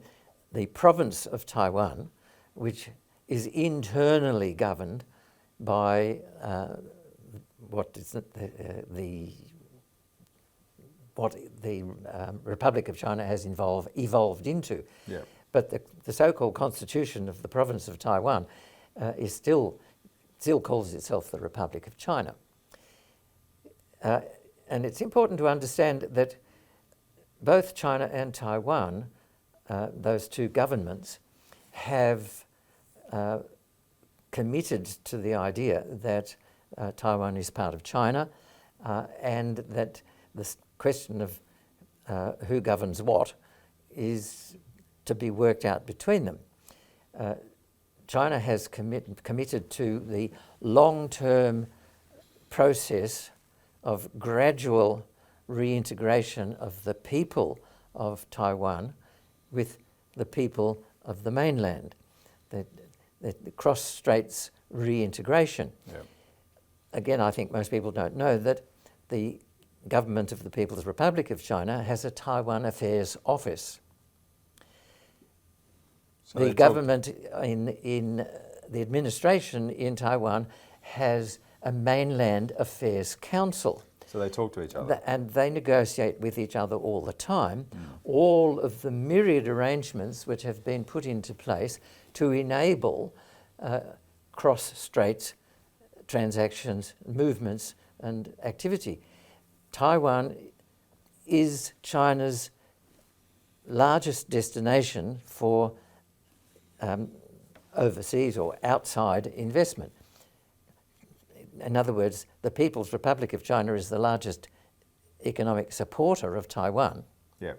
the province of Taiwan, which is internally governed by what the Republic of China has evolved into. Yeah. But the so-called constitution of the province of Taiwan is still calls itself the Republic of China. And it's important to understand that both China and Taiwan, those two governments, have committed to the idea that Taiwan is part of China and that the question of who governs what is to be worked out between them. China has committed to the long-term process of gradual reintegration of the people of Taiwan with the people of the mainland, the cross-straits reintegration. Yep. Again, I think most people don't know that the government of the People's Republic of China has a Taiwan Affairs Office. So the they government in the administration in Taiwan has a Mainland Affairs Council. So they talk to each other. And they negotiate with each other all the time. All of the myriad arrangements which have been put into place to enable cross-strait transactions, movements and activity. Taiwan is China's largest destination for overseas or outside investment. In other words, the People's Republic of China is the largest economic supporter of Taiwan. Yeah.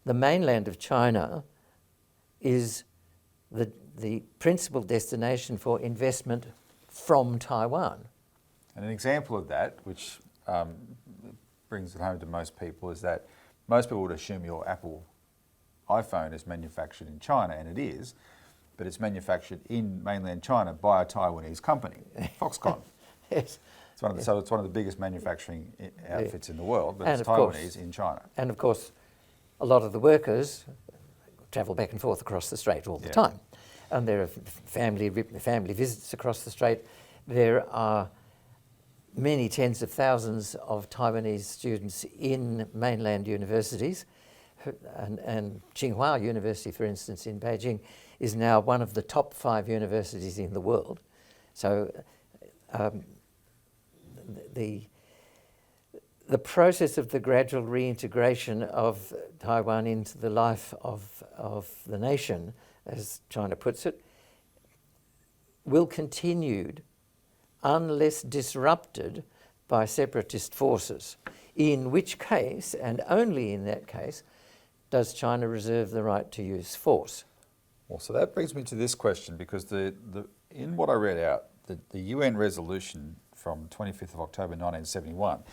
The mainland of China is the principal destination for investment from Taiwan. And an example of that, which brings it home to most people, is that most people would assume your Apple iPhone is manufactured in China, and it is, but it's manufactured in mainland China by a Taiwanese company, Foxconn. Yes. So it's one of the biggest manufacturing outfits in the world, but And it's of course- Taiwanese in China. And of course, a lot of the workers travel back and forth across the strait all the Yeah. time. And there are family visits across the strait. There are many tens of thousands of Taiwanese students in mainland universities. And Tsinghua University, for instance, in Beijing, is now one of the top 5 universities in the world. So the process of the gradual reintegration of Taiwan into the life of the nation, as China puts it, will continue unless disrupted by separatist forces, in which case, and only in that case, does China reserve the right to use force. Well, so that brings me to this question, because in what I read out, the UN resolution from 25th of October 1971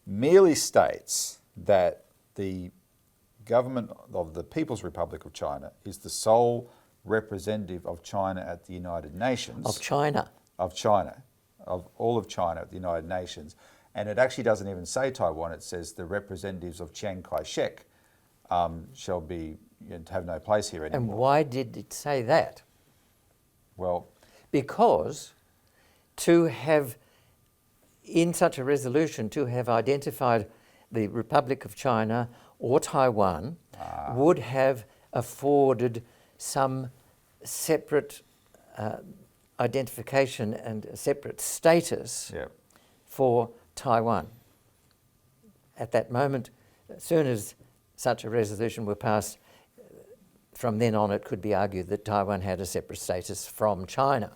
merely states that the government of the People's Republic of China is the sole representative of China at the United Nations. Of China. Of China, of all of China at the United Nations. And it actually doesn't even say Taiwan, it says the representatives of Chiang Kai-shek shall be, have no place here anymore. And why did it say that? Well, Because to have, in such a resolution, to have identified the Republic of China or Taiwan would have afforded some separate identification and a separate status yeah. for Taiwan. At that moment, as soon as such a resolution were passed, from then on it could be argued that Taiwan had a separate status from China.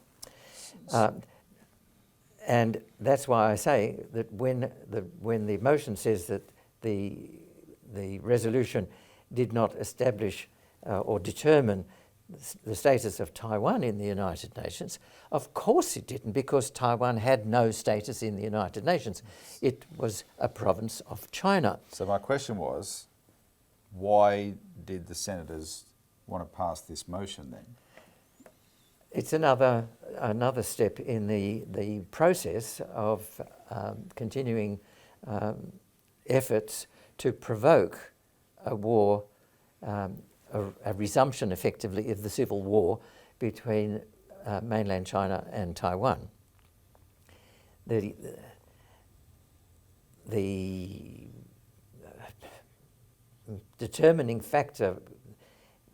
And that's why I say that when the motion says that the resolution did not establish or determine the status of Taiwan in the United Nations, of course it didn't, because Taiwan had no status in the United Nations. It was a province of China. So my question was, why did the senators want to pass this motion then? It's another step in the process of continuing efforts to provoke a war, a resumption effectively of the civil war between mainland China and Taiwan. The determining factor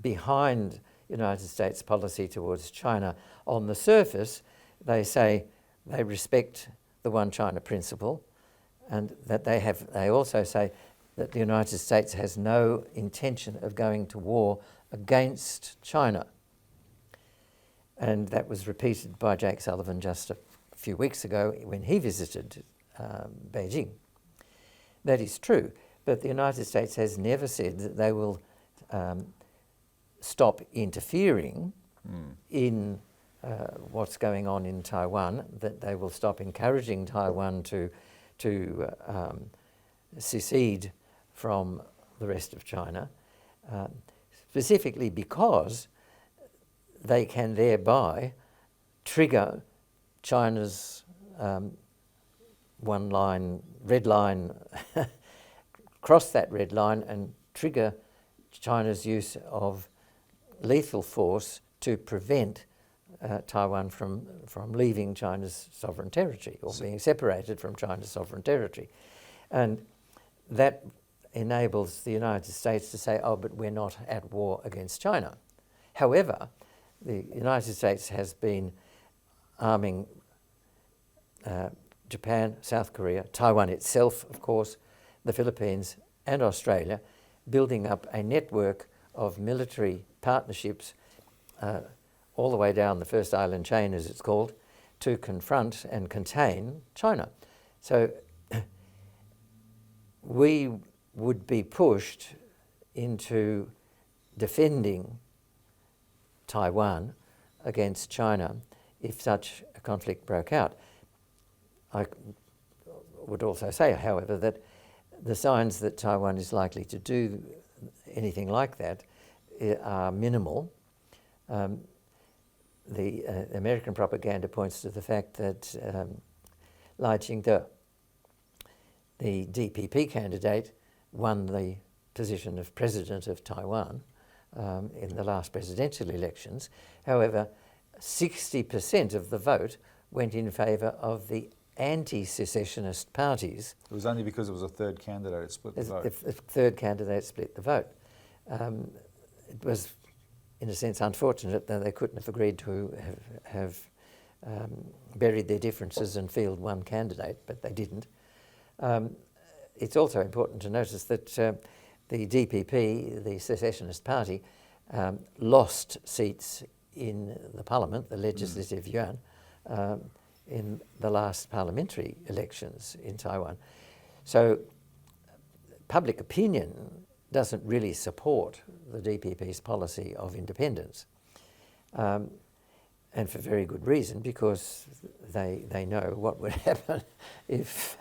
behind United States policy towards China, on the surface, they say they respect the One China principle, and that they also say that the United States has no intention of going to war against China. And that was repeated by Jake Sullivan just a few weeks ago when he visited Beijing. That is true, but the United States has never said that they will stop interfering in what's going on in Taiwan, that they will stop encouraging Taiwan to secede from the rest of China, specifically because they can thereby trigger China's red line, cross that red line and trigger China's use of lethal force to prevent Taiwan from leaving China's sovereign territory or being separated from China's sovereign territory. And that enables the United States to say, oh, but we're not at war against China. However, the United States has been arming Japan, South Korea, Taiwan itself, of course, the Philippines and Australia, building up a network of military partnerships all the way down the first island chain, as it's called, to confront and contain China. So we would be pushed into defending Taiwan against China if such a conflict broke out. I would also say, however, that the signs that Taiwan is likely to do anything like that are minimal. The American propaganda points to the fact that Lai Ching-te, the DPP candidate, won the position of president of Taiwan in the last presidential elections. However, 60% of the vote went in favour of the anti-secessionist parties. It was only because it was a third candidate that split the vote. The third candidate split the vote. It was, in a sense, unfortunate that they couldn't have agreed to have buried their differences and field one candidate, but they didn't. It's also important to notice that the DPP, the secessionist party, lost seats in the parliament, the legislative yuan, in the last parliamentary elections in Taiwan. So public opinion doesn't really support the DPP's policy of independence. And for very good reason, because they know what would happen if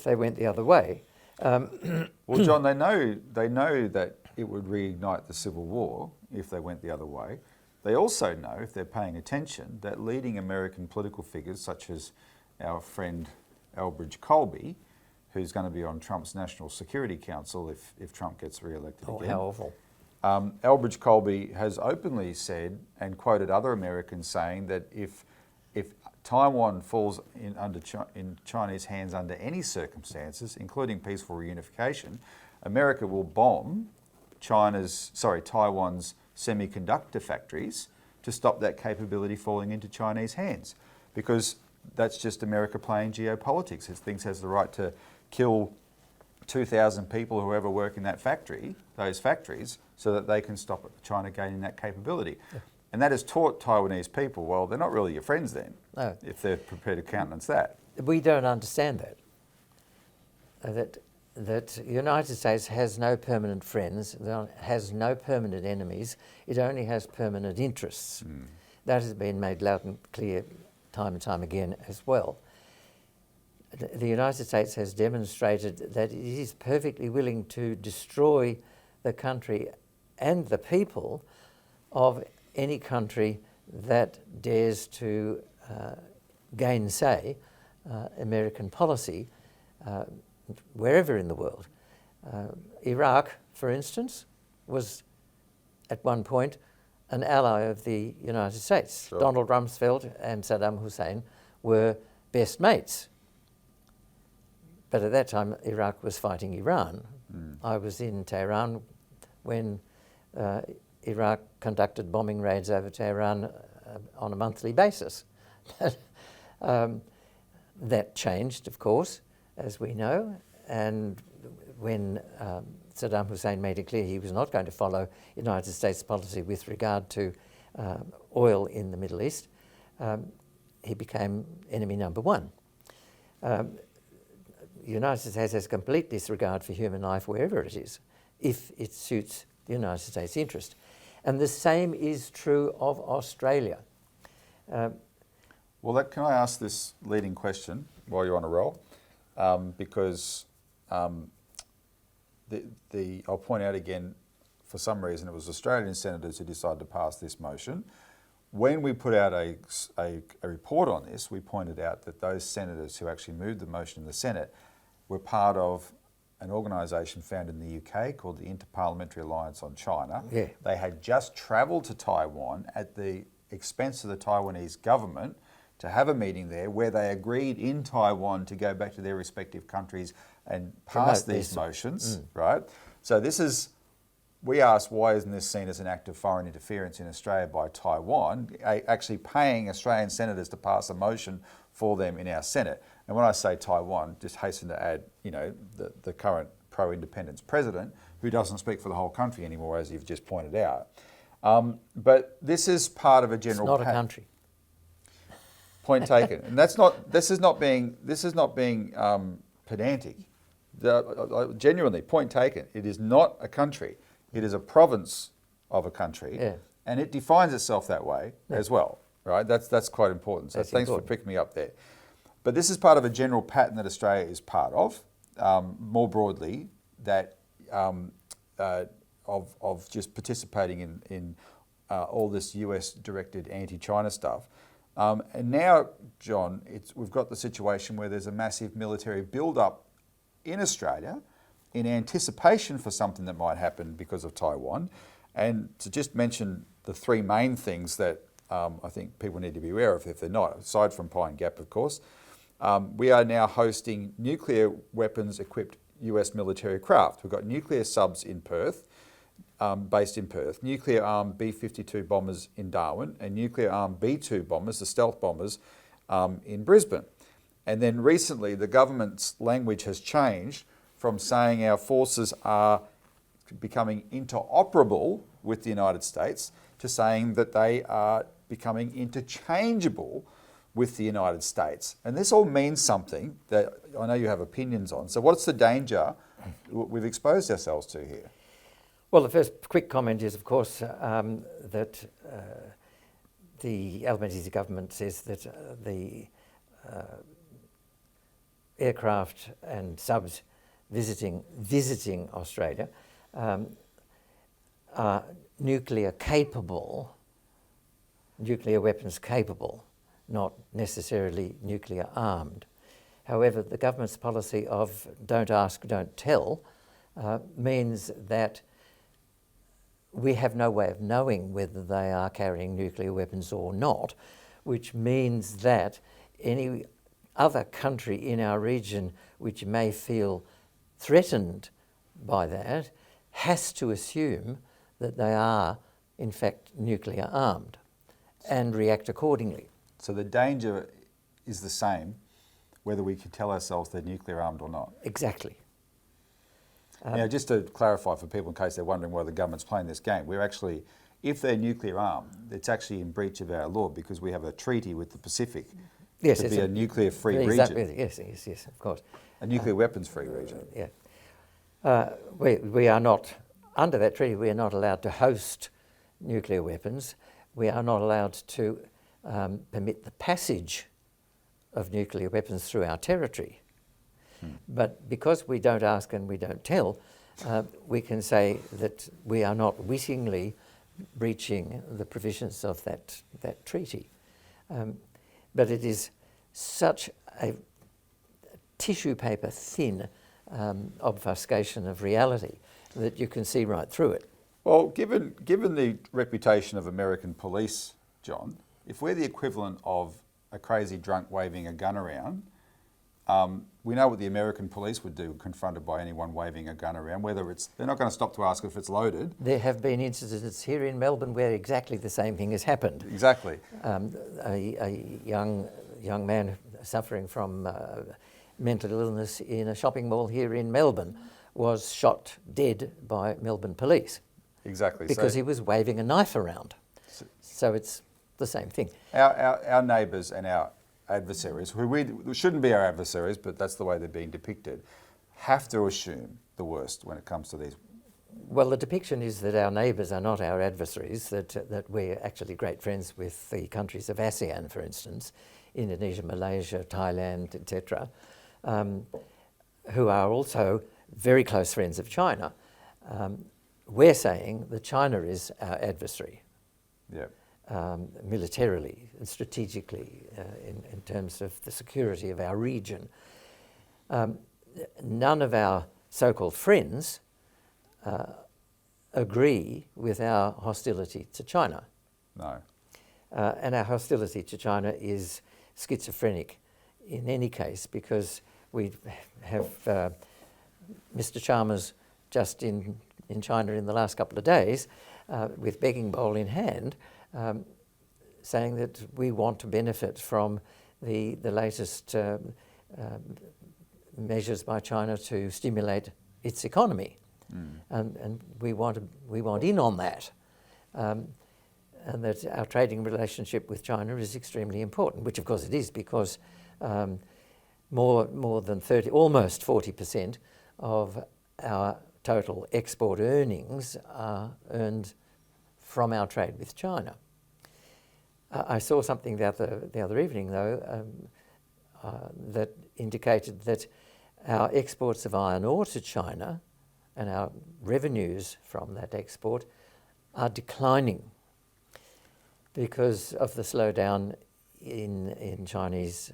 they went the other way. Well, John, they know that it would reignite the Civil War if they went the other way. They also know, if they're paying attention, that leading American political figures such as our friend Elbridge Colby, who's going to be on Trump's National Security Council if Trump gets re-elected again. How awful. Elbridge Colby has openly said and quoted other Americans saying that if Taiwan falls in Chinese hands under any circumstances, including peaceful reunification, America will bomb Taiwan's semiconductor factories to stop that capability falling into Chinese hands, because that's just America playing geopolitics. It thinks it has the right to kill 2,000 people who ever work in those factories, so that they can stop China gaining that capability. Yeah. And that has taught Taiwanese people, well, they're not really your friends then, if they're prepared to countenance that. We don't understand that. That the United States has no permanent friends, has no permanent enemies, it only has permanent interests. That has been made loud and clear time and time again as well. The United States has demonstrated that it is perfectly willing to destroy the country and the people of any country that dares to gainsay American policy wherever in the world. Iraq, for instance, was at one point an ally of the United States. Sure. Donald Rumsfeld and Saddam Hussein were best mates. But at that time, Iraq was fighting Iran. I was in Tehran when Iraq conducted bombing raids over Tehran on a monthly basis. That changed, of course, as we know, and when Saddam Hussein made it clear he was not going to follow United States policy with regard to oil in the Middle East, he became enemy number one. The United States has complete disregard for human life wherever it is, if it suits the United States' interest. And the same is true of Australia. Well, can I ask this leading question while you're on a roll? Because I'll point out again, for some reason, it was Australian senators who decided to pass this motion. When we put out a report on this, we pointed out that those senators who actually moved the motion in the Senate were part of an organisation founded in the UK called the Interparliamentary Alliance on China. Yeah. They had just travelled to Taiwan at the expense of the Taiwanese government to have a meeting there where they agreed in Taiwan to go back to their respective countries and pass these motions, right? So this is, we asked, why isn't this seen as an act of foreign interference in Australia by Taiwan, actually paying Australian senators to pass a motion for them in our Senate? And when I say Taiwan, just hasten to add, the current pro-independence president, who doesn't speak for the whole country anymore, as you've just pointed out. But this is part of a general. It's not a country. Point taken, and that's not. This is not being pedantic. Genuinely, point taken. It is not a country. It is a province of a country, and it defines itself that way as well. Right? That's quite important. So That's thanks important. for picking me up there. But this is part of a general pattern that Australia is part of, more broadly, that of just participating in all this US-directed anti-China stuff. And now, John, we've got the situation where there's a massive military build-up in Australia in anticipation for something that might happen because of Taiwan. And to just mention the three main things that I think people need to be aware of if they're not, aside from Pine Gap, of course, we are now hosting nuclear weapons-equipped US military craft. We've got nuclear subs in Perth, based in Perth, nuclear-armed B-52 bombers in Darwin, and nuclear-armed B-2 bombers, the stealth bombers, in Brisbane. And then recently, the government's language has changed from saying our forces are becoming interoperable with the United States to saying that they are becoming interchangeable with the United States. And this all means something that I know you have opinions on. So what's the danger we've exposed ourselves to here? Well, the first quick comment is, of course, that the Albanese government says that the aircraft and subs visiting Australia are nuclear weapons capable, not necessarily nuclear armed. However, the government's policy of don't ask, don't tell means that we have no way of knowing whether they are carrying nuclear weapons or not, which means that any other country in our region which may feel threatened by that has to assume that they are, in fact, nuclear armed and react accordingly. So the danger is the same whether we can tell ourselves they're nuclear armed or not. Exactly. Now, just to clarify for people in case they're wondering why the government's playing this game, we're actually, if they're nuclear armed, it's actually in breach of our law because we have a treaty with the Pacific to be a nuclear-free region. Yes, of course. A nuclear weapons-free region. Yeah. We are not, under that treaty, we are not allowed to host nuclear weapons. We are not allowed to permit the passage of nuclear weapons through our territory. But because we don't ask and we don't tell, we can say that we are not wittingly breaching the provisions of that treaty. But it is such a tissue paper thin obfuscation of reality that you can see right through it. Well, given the reputation of American police, John, if we're the equivalent of a crazy drunk waving a gun around, we know what the American police would do confronted by anyone waving a gun around, whether they're not going to stop to ask if it's loaded. There have been incidents here in Melbourne where exactly the same thing has happened. Exactly. A young man suffering from mental illness in a shopping mall here in Melbourne was shot dead by Melbourne police. Exactly. Because he was waving a knife around. So it's the same thing. Our neighbours and our adversaries, who we shouldn't be our adversaries, but that's the way they're being depicted, have to assume the worst when it comes to these. Well, the depiction is that our neighbours are not our adversaries, that we're actually great friends with the countries of ASEAN, for instance, Indonesia, Malaysia, Thailand, etc., who are also very close friends of China. We're saying that China is our adversary. Yeah. Militarily and strategically in terms of the security of our region. None of our so-called friends agree with our hostility to China. No. And our hostility to China is schizophrenic in any case, because we have Mr. Chalmers just in China in the last couple of days with begging bowl in hand, saying that we want to benefit from the latest measures by China to stimulate its economy. And we want in on that. And that our trading relationship with China is extremely important, which of course it is, because more than 30, almost 40% of our total export earnings are earned from our trade with China. I saw something the other evening, though, that indicated that our exports of iron ore to China and our revenues from that export are declining because of the slowdown in Chinese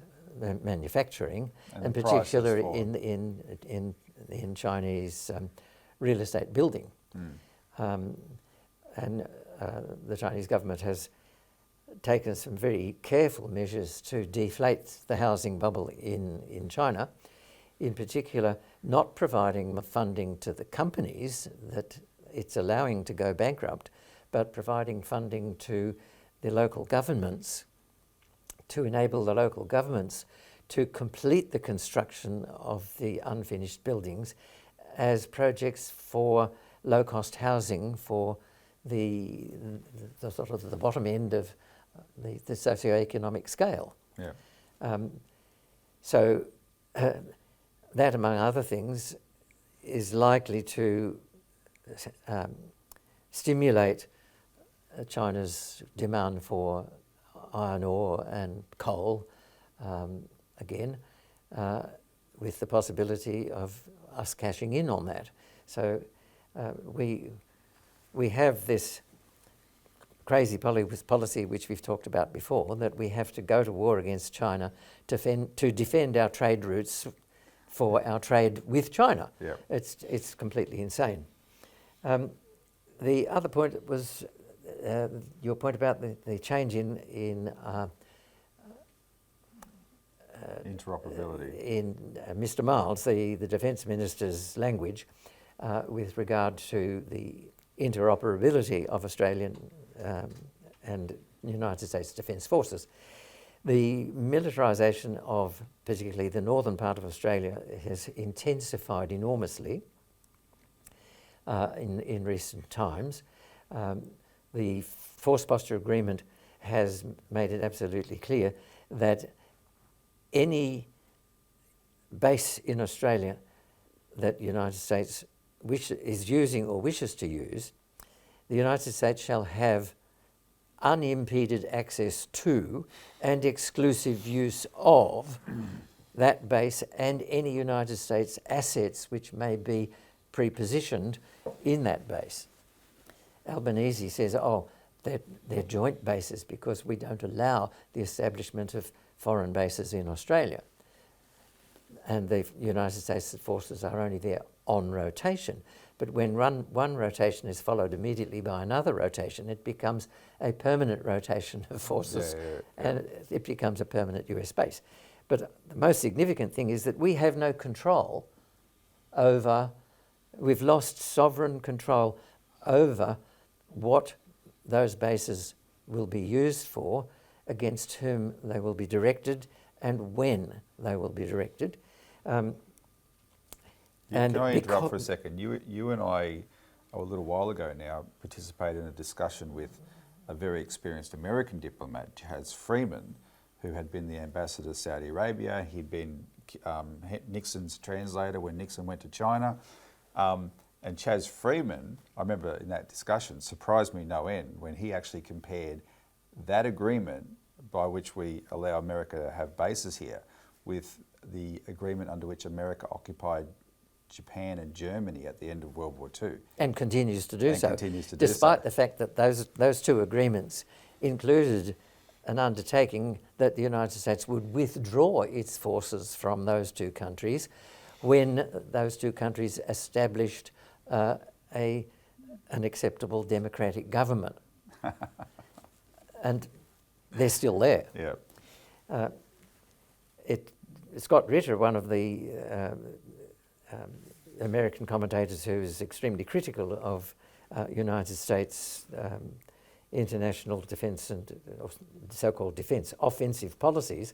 manufacturing, and particularly in Chinese real estate building. And the Chinese government has taken some very careful measures to deflate the housing bubble in China, in particular not providing funding to the companies that it's allowing to go bankrupt, but providing funding to the local governments to enable the local governments to complete the construction of the unfinished buildings as projects for low-cost housing for the sort of the bottom end of the socio-economic scale. Yeah. So that, among other things, is likely to stimulate China's demand for iron ore and coal again, with the possibility of us cashing in on that. So we have this crazy policy, which we've talked about before, that we have to go to war against China to defend our trade routes for our trade with China. Yeah. It's completely insane. The other point was your point about the change in interoperability. In Mr. Miles, the Defence Minister's language with regard to the interoperability of Australian and United States Defence Forces. The militarisation of particularly the northern part of Australia has intensified enormously in recent times. The Force Posture Agreement has made it absolutely clear that any base in Australia that the United States is using or wishes to use, the United States shall have unimpeded access to and exclusive use of that base and any United States assets which may be prepositioned in that base. Albanese says, they're joint bases because we don't allow the establishment of foreign bases in Australia. And the United States forces are only there on rotation. But when one rotation is followed immediately by another rotation, it becomes a permanent rotation of forces, and it becomes a permanent US base. But the most significant thing is that we have no control over, we've lost sovereign control over what those bases will be used for, against whom they will be directed, and when they will be directed. Can I interrupt for a second? You and I, a little while ago now, participated in a discussion with a very experienced American diplomat, Chaz Freeman, who had been the ambassador to Saudi Arabia. He'd been Nixon's translator when Nixon went to China. And Chaz Freeman, I remember in that discussion, surprised me no end when he actually compared that agreement by which we allow America to have bases here with the agreement under which America occupied Japan and Germany at the end of World War II. And continues to do so. Despite the fact that those two agreements included an undertaking that the United States would withdraw its forces from those two countries when those two countries established an acceptable democratic government. And they're still there. Yeah. Scott Ritter, one of the American commentators who is extremely critical of United States international defence and so-called defence offensive policies,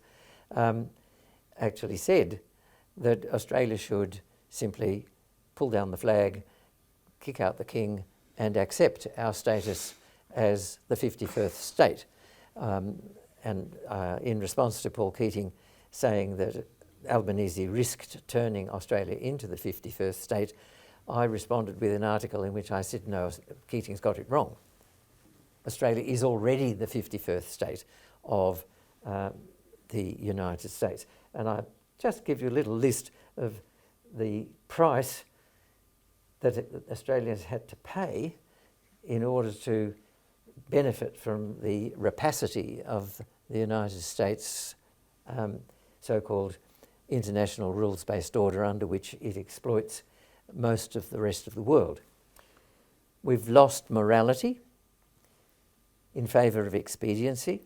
actually said that Australia should simply pull down the flag, kick out the king, and accept our status as the 51st state. And in response to Paul Keating saying that Albanese risked turning Australia into the 51st state, I responded with an article in which I said, no, Keating's got it wrong. Australia is already the 51st state of the United States. And I just give you a little list of the price that Australians had to pay in order to benefit from the rapacity of the United States so-called international rules-based order under which it exploits most of the rest of the world. We've lost morality in favour of expediency.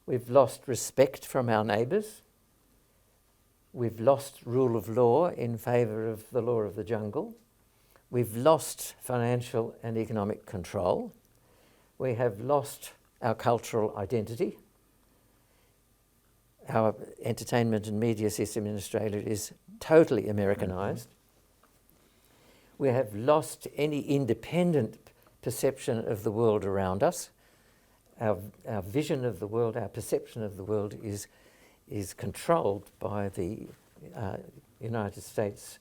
We've lost respect from our neighbours. We've lost rule of law in favour of the law of the jungle. We've lost financial and economic control. We have lost our cultural identity. Our entertainment and media system in Australia is totally Americanised. We have lost any independent perception of the world around us. Our vision of the world, our perception of the world is controlled by the United States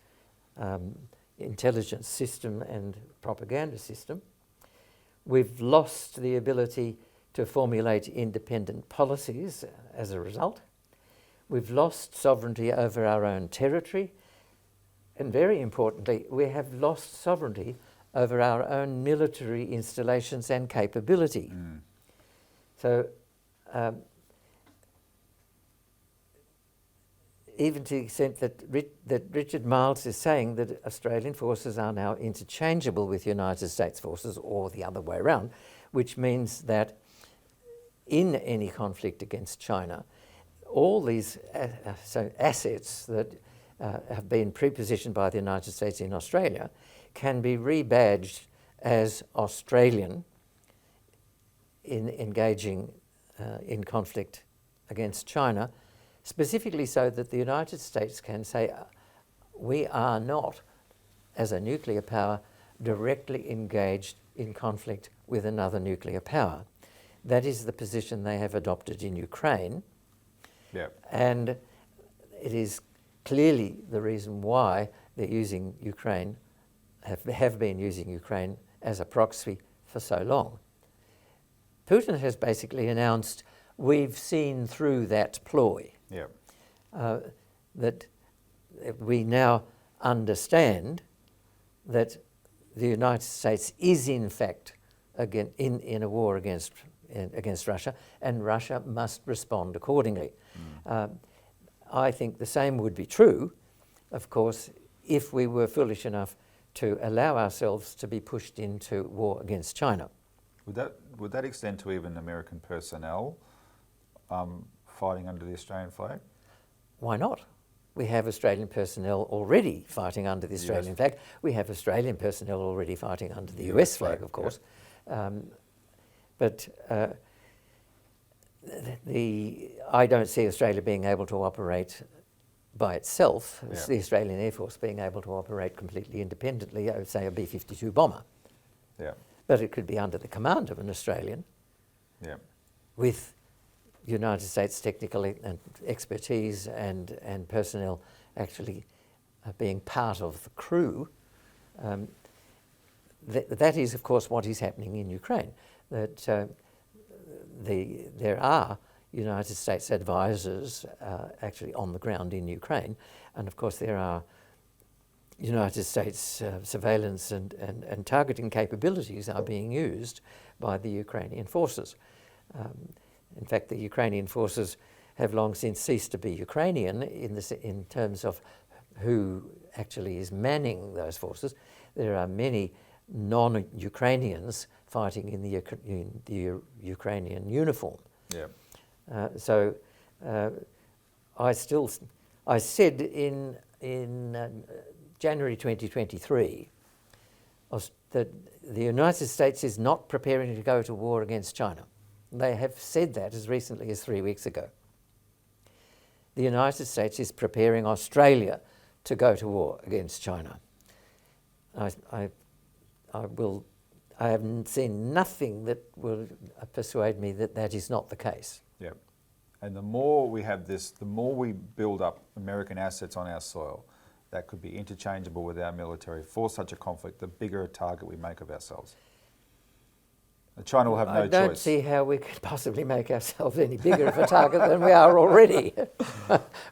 intelligence system and propaganda system. We've lost the ability to formulate independent policies as a result. We've lost sovereignty over our own territory. And very importantly, we have lost sovereignty over our own military installations and capability. So even to the extent that Richard Miles is saying that Australian forces are now interchangeable with United States forces, or the other way around, which means that in any conflict against China, all these assets that have been prepositioned by the United States in Australia can be rebadged as Australian in engaging in conflict against China, specifically so that the United States can say, we are not, as a nuclear power, directly engaged in conflict with another nuclear power. That is the position they have adopted in Ukraine. Yep. And it is clearly the reason why they're using Ukraine, have been using Ukraine as a proxy for so long. Putin has basically announced, we've seen through that ploy. Yep. That we now understand that the United States is in fact in a war against Russia, and Russia must respond accordingly. I think the same would be true, of course, if we were foolish enough to allow ourselves to be pushed into war against China. Would that extend to even American personnel fighting under the Australian flag? Why not? We have Australian personnel already fighting under the Australian flag. We have Australian personnel already fighting under the US flag, of course. Yeah. But I don't see Australia being able to operate by itself. Yeah. The Australian Air Force being able to operate completely independently, I would say a B-52 bomber. Yeah. But it could be under the command of an Australian, Yeah. with United States technical and expertise and personnel actually being part of the crew. That is, of course, what is happening in Ukraine. That there are United States advisors actually on the ground in Ukraine, and of course there are United States surveillance and targeting capabilities are being used by the Ukrainian forces. In fact, the Ukrainian forces have long since ceased to be Ukrainian in terms of who actually is manning those forces. There are many non-Ukrainians fighting in the Ukrainian uniform. Yeah. I said in January 2023 that the United States is not preparing to go to war against China. They have said that as recently as 3 weeks ago. The United States is preparing Australia to go to war against China. I have seen nothing that will persuade me that that is not the case. Yeah. And the more we have this, the more we build up American assets on our soil that could be interchangeable with our military for such a conflict, the bigger a target we make of ourselves. China will have no choice. I don't see how we could possibly make ourselves any bigger of a target than we are already.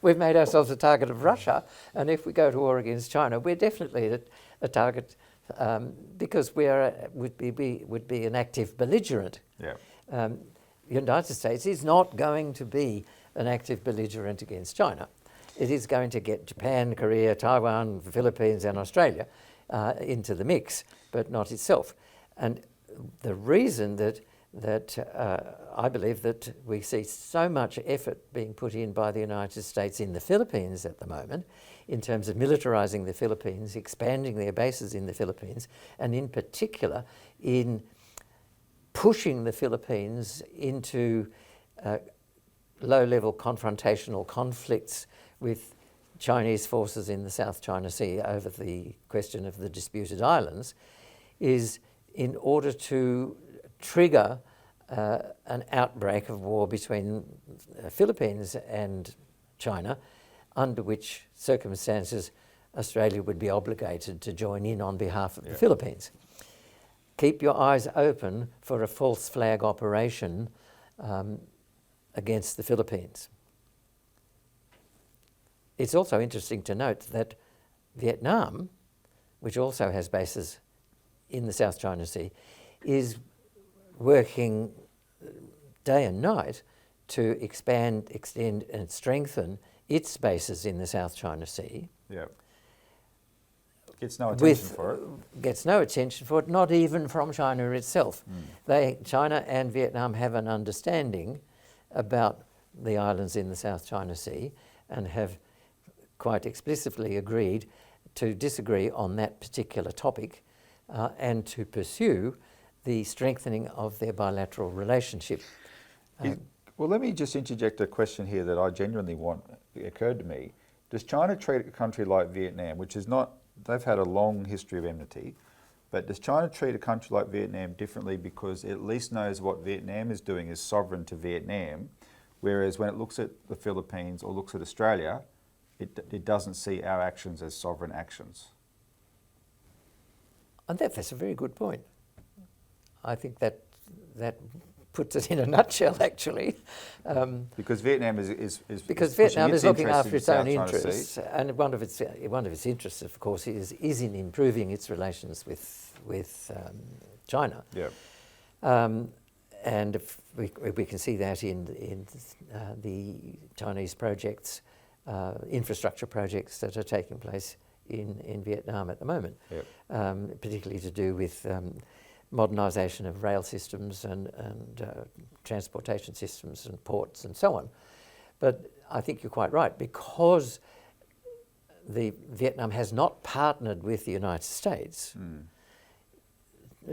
We've made ourselves a target of Russia, and if we go to war against China, we're definitely a target because we would be an active belligerent. Yeah. The United States is not going to be an active belligerent against China. It is going to get Japan, Korea, Taiwan, the Philippines and Australia into the mix, but not itself. And the reason that I believe that we see so much effort being put in by the United States in the Philippines at the moment, in terms of militarising the Philippines, expanding their bases in the Philippines, and in particular in pushing the Philippines into low-level confrontational conflicts with Chinese forces in the South China Sea over the question of the disputed islands, is in order to trigger an outbreak of war between the Philippines and China, under which circumstances Australia would be obligated to join in on behalf of the Philippines. Keep your eyes open for a false flag operation against the Philippines. It's also interesting to note that Vietnam, which also has bases in the South China Sea, is working day and night to expand, extend and strengthen its bases in the South China Sea. Yeah. Gets no attention for it. Gets no attention for it, not even from China itself. China and Vietnam have an understanding about the islands in the South China Sea and have quite explicitly agreed to disagree on that particular topic and to pursue the strengthening of their bilateral relationship. Well, let me just interject a question here that I genuinely want. It occurred to me. Does China treat a country like Vietnam, which is not, they've had a long history of enmity, but does China treat a country like Vietnam differently because it at least knows what Vietnam is doing is sovereign to Vietnam, whereas when it looks at the Philippines or looks at Australia, it doesn't see our actions as sovereign actions? And that's a very good point. I think that puts it in a nutshell, actually. Because Vietnam is Vietnam is looking after its own South China interests, Sea. and one of its interests, of course, is in improving its relations with China. Yeah. And if we can see that in the Chinese projects, infrastructure projects that are taking place in Vietnam at the moment, particularly to do with modernisation of rail systems and transportation systems and ports and so on. But I think you're quite right, because Vietnam has not partnered with the United States.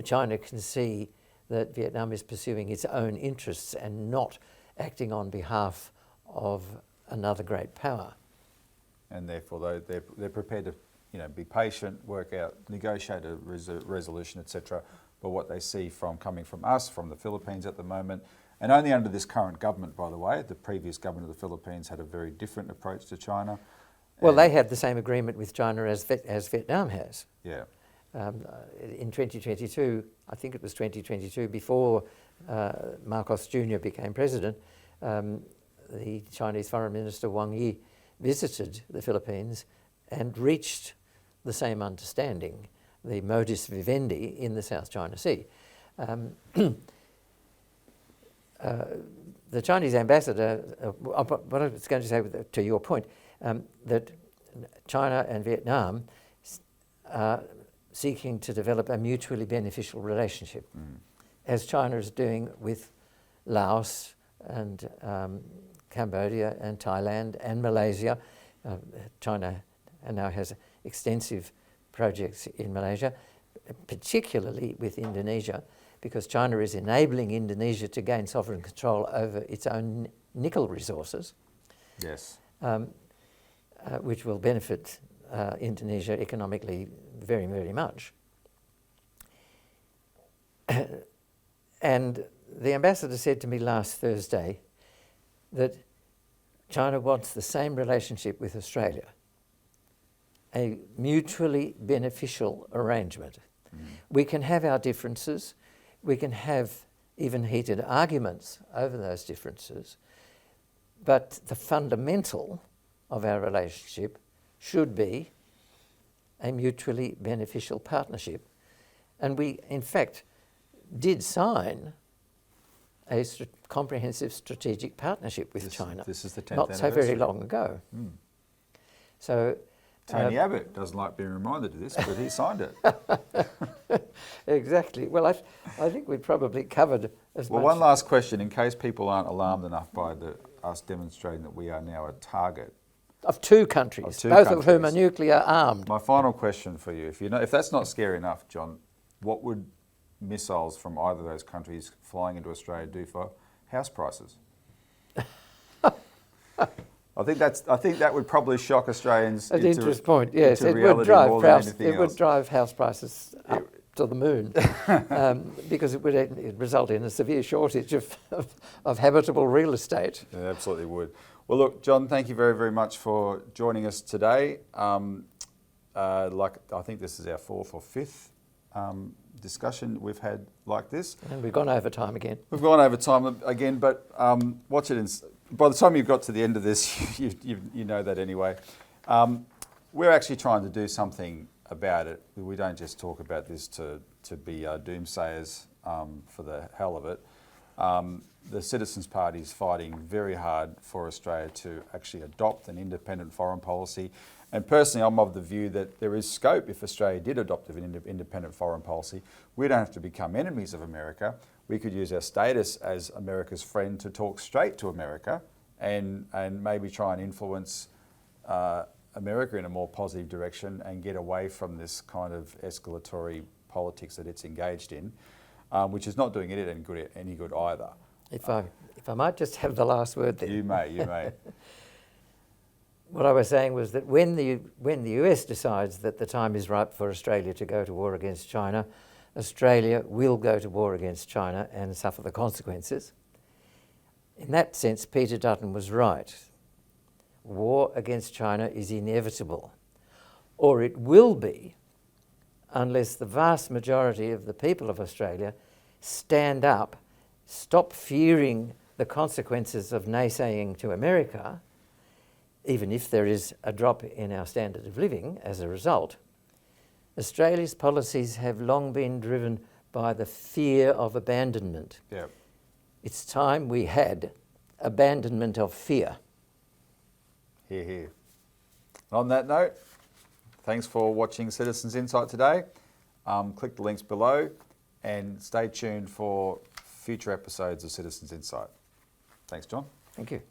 China can see that Vietnam is pursuing its own interests and not acting on behalf of another great power. And therefore they're prepared to be patient, work out, negotiate a resolution, etc. But what they see coming from us, from the Philippines at the moment, and only under this current government, by the way. The previous government of the Philippines had a very different approach to China. Well, they have the same agreement with China as Vietnam has. Yeah. In 2022, I think it was 2022, before Marcos Jr. became president, the Chinese Foreign Minister Wang Yi visited the Philippines and reached the same understanding, the modus vivendi in the South China Sea. The Chinese ambassador, what I was going to say to your point, that China and Vietnam are seeking to develop a mutually beneficial relationship, as China is doing with Laos and Cambodia and Thailand and Malaysia. China now has extensive projects in Malaysia, particularly with Indonesia, because China is enabling Indonesia to gain sovereign control over its own nickel resources. Yes. Which will benefit Indonesia economically very, very much. And the ambassador said to me last Thursday that China wants the same relationship with Australia, a mutually beneficial arrangement. We can have our differences, we can have even heated arguments over those differences, but the fundamental of our relationship should be a mutually beneficial partnership. And we, in fact, did sign a comprehensive strategic partnership with China. This is the 10th not so very long ago. So Tony Abbott doesn't like being reminded of this, but he signed it. Exactly. Well, I think we probably covered as much. Well, one last question, in case people aren't alarmed enough by us demonstrating that we are now a target of two countries, both of whom are nuclear armed. My final question for you, if that's not scary enough, John, what would missiles from either of those countries flying into Australia do for house prices? I think that would probably shock Australians. An interesting point. Yes, it would drive house prices up to the moon because it would result in a severe shortage of habitable real estate. It absolutely would. Well, look, John, thank you very, very much for joining us today. I think this is our fourth or fifth discussion we've had like this. And we've gone over time again. We've gone over time again, but watch it. By the time you've got to the end of this, you know that anyway. We're actually trying to do something about it. We don't just talk about this to be doomsayers for the hell of it. The Citizens Party is fighting very hard for Australia to actually adopt an independent foreign policy. And personally, I'm of the view that there is scope if Australia did adopt an independent foreign policy. We don't have to become enemies of America. We could use our status as America's friend to talk straight to America and maybe try and influence America in a more positive direction and get away from this kind of escalatory politics that it's engaged in, which is not doing it any good either. If I might just have the last word there. You may. What I was saying was that when the US decides that the time is ripe for Australia to go to war against China, Australia will go to war against China and suffer the consequences. In that sense, Peter Dutton was right. War against China is inevitable, or it will be, unless the vast majority of the people of Australia stand up, stop fearing the consequences of naysaying to America, even if there is a drop in our standard of living as a result. Australia's policies have long been driven by the fear of abandonment. Yep. It's time we had abandonment of fear. Hear, hear. On that note, thanks for watching Citizens Insight today. Click the links below and stay tuned for future episodes of Citizens Insight. Thanks, John. Thank you.